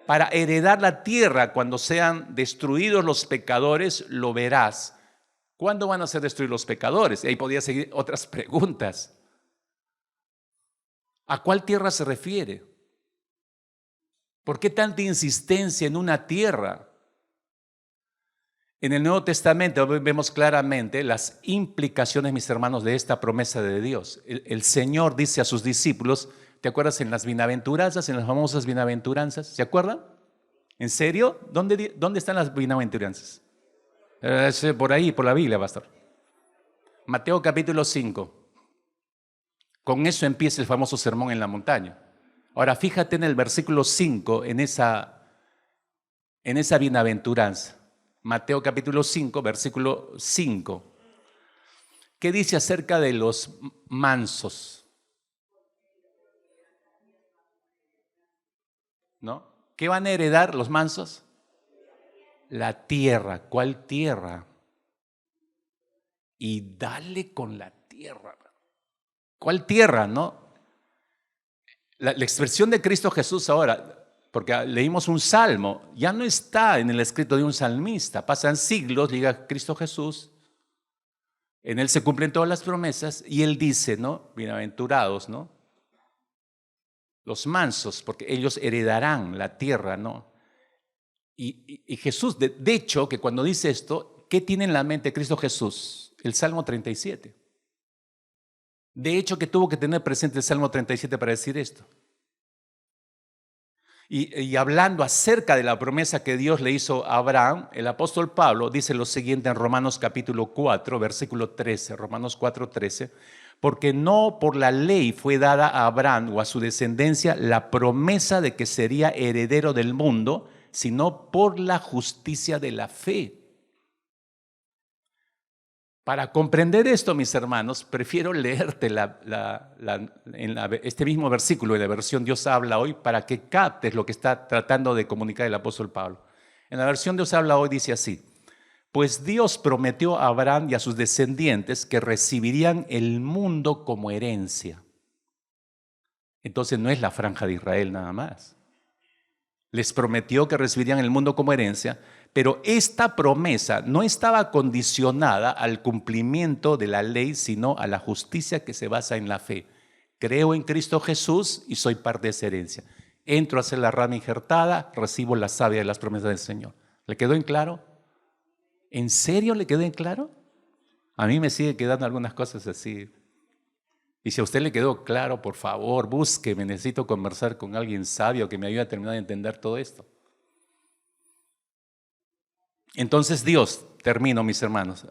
Para heredar la tierra. Cuando sean destruidos los pecadores, lo verás. ¿Cuándo van a ser destruidos los pecadores? Y ahí podría seguir otras preguntas. ¿A cuál tierra se refiere? ¿Por qué tanta insistencia en una tierra? En el Nuevo Testamento vemos claramente las implicaciones, mis hermanos, de esta promesa de Dios. El Señor dice a sus discípulos, ¿te acuerdas en las bienaventuranzas, en las famosas bienaventuranzas? ¿Se acuerdan? ¿En serio? ¿Dónde están las bienaventuranzas? Por ahí, por la Biblia, pastor. Mateo capítulo 5. Con eso empieza el famoso sermón en la montaña. Ahora, fíjate en el versículo 5, en esa bienaventuranza. Mateo capítulo 5, versículo 5. ¿Qué dice acerca de los mansos? ¿No? ¿Qué van a heredar los mansos? La tierra. ¿Cuál tierra? Y dale con la tierra. ¿Cuál tierra, no? La expresión de Cristo Jesús ahora, porque leímos un salmo, ya no está en el escrito de un salmista. Pasan siglos, diga Cristo Jesús, en él se cumplen todas las promesas y él dice, ¿no? Bienaventurados, ¿no? Los mansos, porque ellos heredarán la tierra, ¿no? Y Jesús, de hecho, que cuando dice esto, ¿qué tiene en la mente Cristo Jesús? El Salmo 37. De hecho, que tuvo que tener presente el Salmo 37 para decir esto. Y hablando acerca de la promesa que Dios le hizo a Abraham, el apóstol Pablo dice lo siguiente en Romanos capítulo 4, versículo 13, Romanos 4, 13, porque no por la ley fue dada a Abraham o a su descendencia la promesa de que sería heredero del mundo, sino por la justicia de la fe. Para comprender esto, mis hermanos, prefiero leerte este mismo versículo de la versión Dios habla hoy para que captes lo que está tratando de comunicar el apóstol Pablo. En la versión Dios habla hoy dice así: pues Dios prometió a Abraham y a sus descendientes que recibirían el mundo como herencia. Entonces no es la franja de Israel nada más. Les prometió que recibirían el mundo como herencia, pero esta promesa no estaba condicionada al cumplimiento de la ley, sino a la justicia que se basa en la fe. Creo en Cristo Jesús y soy parte de esa herencia. Entro a hacer la rama injertada, recibo la savia de las promesas del Señor. ¿Le quedó en claro? ¿En serio le quedó en claro? A mí me sigue quedando algunas cosas así. Y si a usted le quedó claro, por favor, búsqueme. Necesito conversar con alguien sabio que me ayude a terminar de entender todo esto. Entonces Dios, termino mis hermanos,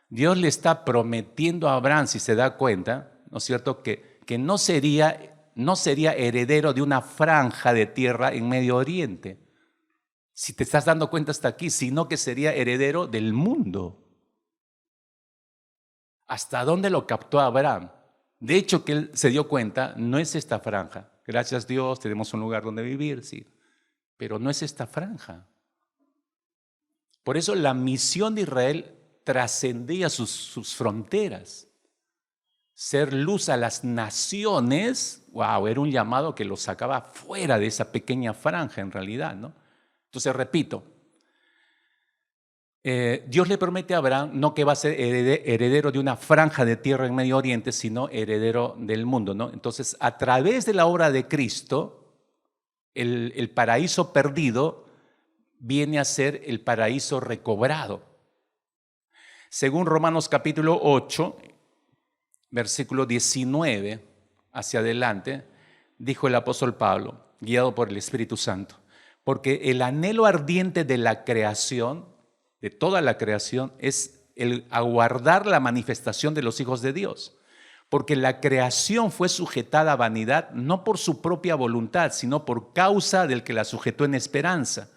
Dios le está prometiendo a Abraham, si se da cuenta, ¿no es cierto?, que no sería heredero de una franja de tierra en Medio Oriente, si te estás dando cuenta hasta aquí, sino que sería heredero del mundo. ¿Hasta dónde lo captó Abraham? De hecho, que él se dio cuenta, no es esta franja. Gracias a Dios, tenemos un lugar donde vivir, sí, pero no es esta franja. Por eso la misión de Israel trascendía sus fronteras. Ser luz a las naciones, wow, era un llamado que los sacaba fuera de esa pequeña franja en realidad, ¿no? Entonces, repito, Dios le promete a Abraham no que va a ser heredero de una franja de tierra en Medio Oriente, sino heredero del mundo, ¿no? Entonces, a través de la obra de Cristo, el paraíso perdido viene a ser el paraíso recobrado. Según Romanos capítulo 8, versículo 19 hacia adelante, dijo el apóstol Pablo, guiado por el Espíritu Santo: Porque el anhelo ardiente de la creación, de toda la creación, es el aguardar la manifestación de los hijos de Dios. Porque la creación fue sujetada a vanidad no por su propia voluntad, sino por causa del que la sujetó en esperanza.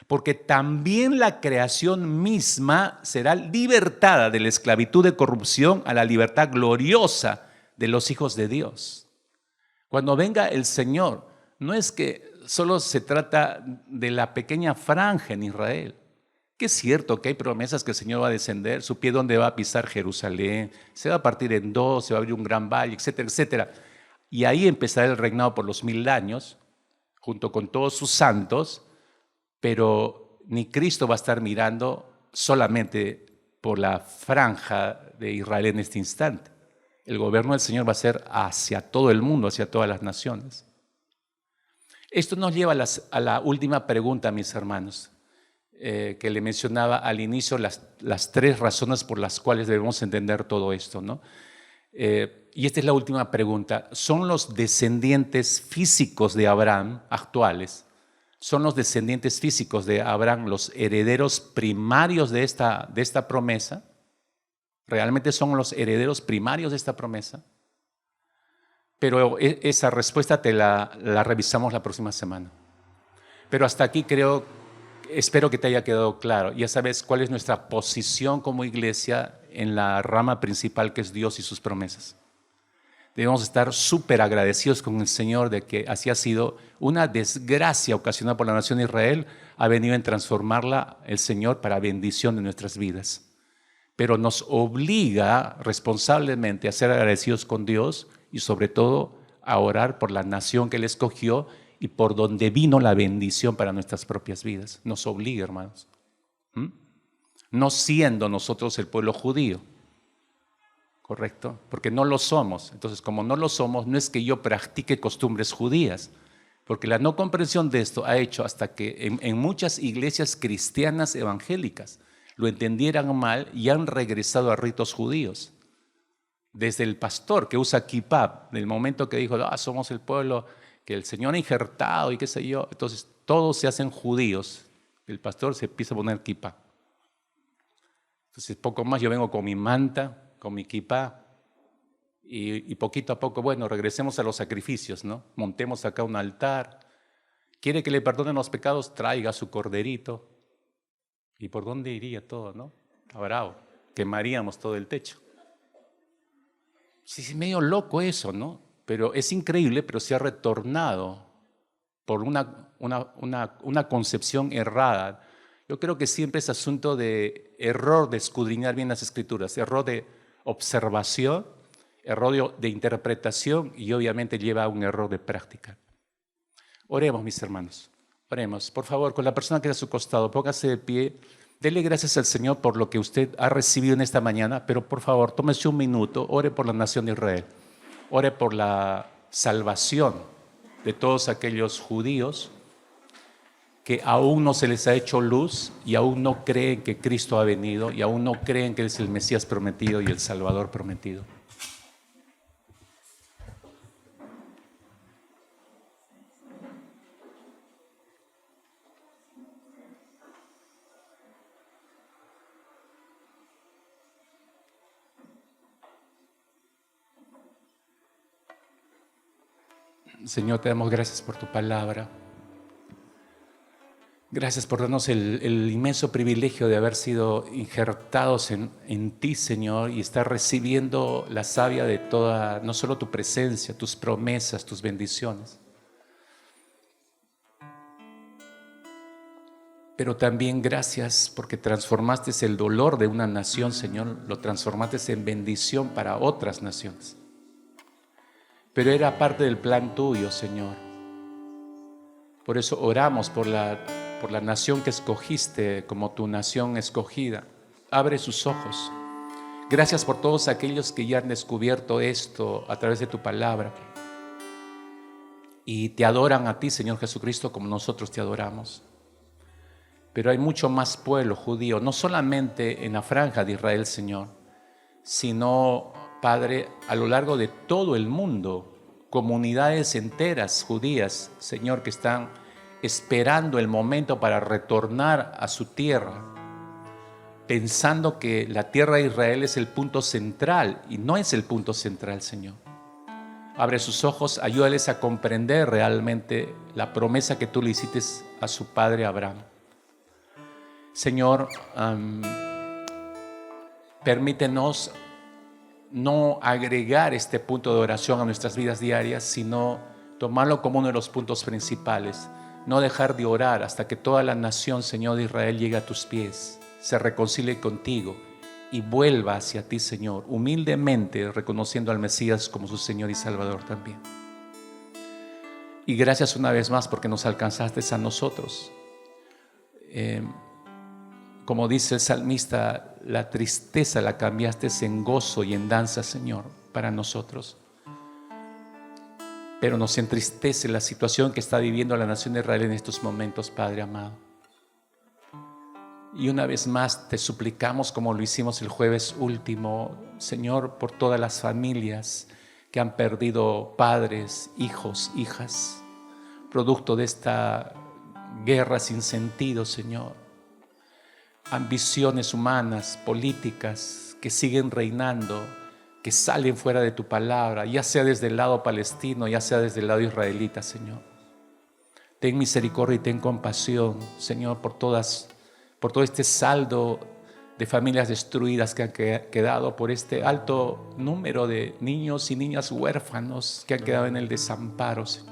Porque también la creación misma será libertada de la esclavitud de corrupción a la libertad gloriosa de los hijos de Dios. Cuando venga el Señor, no es que solo se trata de la pequeña franja en Israel, que es cierto que hay promesas que el Señor va a descender, su pie donde va a pisar Jerusalén, se va a partir en dos, se va a abrir un gran valle, etcétera, etcétera. Y ahí empezará el reinado por los 1000 años, junto con todos sus santos, pero ni Cristo va a estar mirando solamente por la franja de Israel en este instante. El gobierno del Señor va a ser hacia todo el mundo, hacia todas las naciones. Esto nos lleva a la última pregunta, mis hermanos, que le mencionaba al inicio, las 3 razones por las cuales debemos entender todo esto, ¿no? Y esta es la última pregunta. ¿Son los descendientes físicos de Abraham actuales? ¿Son los descendientes físicos de Abraham los herederos primarios de esta promesa? ¿Realmente son los herederos primarios de esta promesa? Pero esa respuesta la revisamos la próxima semana. Pero hasta aquí espero que te haya quedado claro. Ya sabes cuál es nuestra posición como iglesia en la rama principal que es Dios y sus promesas. Debemos estar súper agradecidos con el Señor de que así ha sido una desgracia ocasionada por la nación de Israel, ha venido en transformarla el Señor para bendición de nuestras vidas. Pero nos obliga responsablemente a ser agradecidos con Dios y sobre todo a orar por la nación que Él escogió y por donde vino la bendición para nuestras propias vidas. Nos obliga, hermanos. No siendo nosotros el pueblo judío. ¿Correcto? Porque no lo somos. Entonces, como no lo somos, no es que yo practique costumbres judías, porque la no comprensión de esto ha hecho hasta que en muchas iglesias cristianas evangélicas lo entendieran mal y han regresado a ritos judíos. Desde el pastor que usa kippah, del momento que dijo, somos el pueblo que el Señor ha injertado y qué sé yo, entonces todos se hacen judíos. El pastor se empieza a poner kippah. Entonces, poco más yo vengo con mi manta, con mi kippah, y poquito a poco, bueno, regresemos a los sacrificios, ¿no? Montemos acá un altar. ¿Quiere que le perdonen los pecados? Traiga su corderito. ¿Y por dónde iría todo, no? Bravo, quemaríamos todo el techo. Sí, es medio loco eso, ¿no? Pero es increíble, pero se ha retornado por una concepción errada. Yo creo que siempre es asunto de error de escudriñar bien las Escrituras, error de observación, error de interpretación y obviamente lleva a un error de práctica. Oremos, mis hermanos, oremos. Por favor, con la persona que está a su costado, póngase de pie, dele gracias al Señor por lo que usted ha recibido en esta mañana, pero por favor, tómese un minuto, ore por la nación de Israel, ore por la salvación de todos aquellos judíos que aún no se les ha hecho luz y aún no creen que Cristo ha venido y aún no creen que Él es el Mesías prometido y el Salvador prometido. Señor, te damos gracias por tu palabra. Gracias por darnos el inmenso privilegio de haber sido injertados en ti, Señor, y estar recibiendo la savia de toda, no solo tu presencia, tus promesas, tus bendiciones, pero también gracias porque transformaste el dolor de una nación, Señor, lo transformaste en bendición para otras naciones. Pero era parte del plan tuyo, Señor. Por eso oramos por la nación que escogiste como tu nación escogida. Abre sus ojos. Gracias por todos aquellos que ya han descubierto esto a través de tu palabra y te adoran a ti, Señor Jesucristo, como nosotros te adoramos. Pero hay mucho más pueblo judío, no solamente en la franja de Israel, Señor, sino, Padre, a lo largo de todo el mundo, comunidades enteras judías, Señor, que están esperando el momento para retornar a su tierra, pensando que la tierra de Israel es el punto central, y no es el punto central, Señor. Abre sus ojos, ayúdales a comprender realmente la promesa que tú le hiciste a su padre Abraham. Señor, permítenos no agregar este punto de oración a nuestras vidas diarias, sino tomarlo como uno de los puntos principales. No dejar de orar hasta que toda la nación, Señor de Israel, llegue a tus pies, se reconcilie contigo y vuelva hacia ti, Señor, humildemente reconociendo al Mesías como su Señor y Salvador también. Y gracias una vez más porque nos alcanzaste a nosotros. Como dice el salmista, la tristeza la cambiaste en gozo y en danza, Señor, para nosotros. Pero nos entristece la situación que está viviendo la nación de Israel en estos momentos, Padre amado. Y una vez más te suplicamos, como lo hicimos el jueves último, Señor, por todas las familias que han perdido padres, hijos, hijas, producto de esta guerra sin sentido, Señor. Ambiciones humanas, políticas que siguen reinando, que salen fuera de tu palabra, ya sea desde el lado palestino, ya sea desde el lado israelita, Señor. Ten misericordia y ten compasión, Señor, por todo este saldo de familias destruidas que han quedado, por este alto número de niños y niñas huérfanos que han quedado en el desamparo, Señor.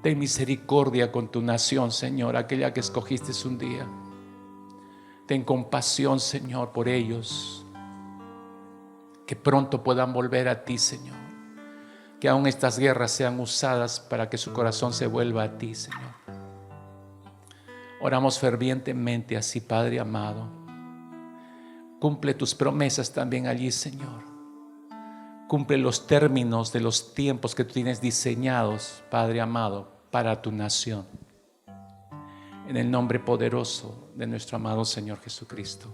Ten misericordia con tu nación, Señor, aquella que escogiste un día. Ten compasión, Señor, por ellos, que pronto puedan volver a ti, Señor. Que aún estas guerras sean usadas para que su corazón se vuelva a ti, Señor. Oramos fervientemente así, Padre amado. Cumple tus promesas también allí, Señor. Cumple los términos de los tiempos que tú tienes diseñados, Padre amado, para tu nación. En el nombre poderoso de nuestro amado Señor Jesucristo.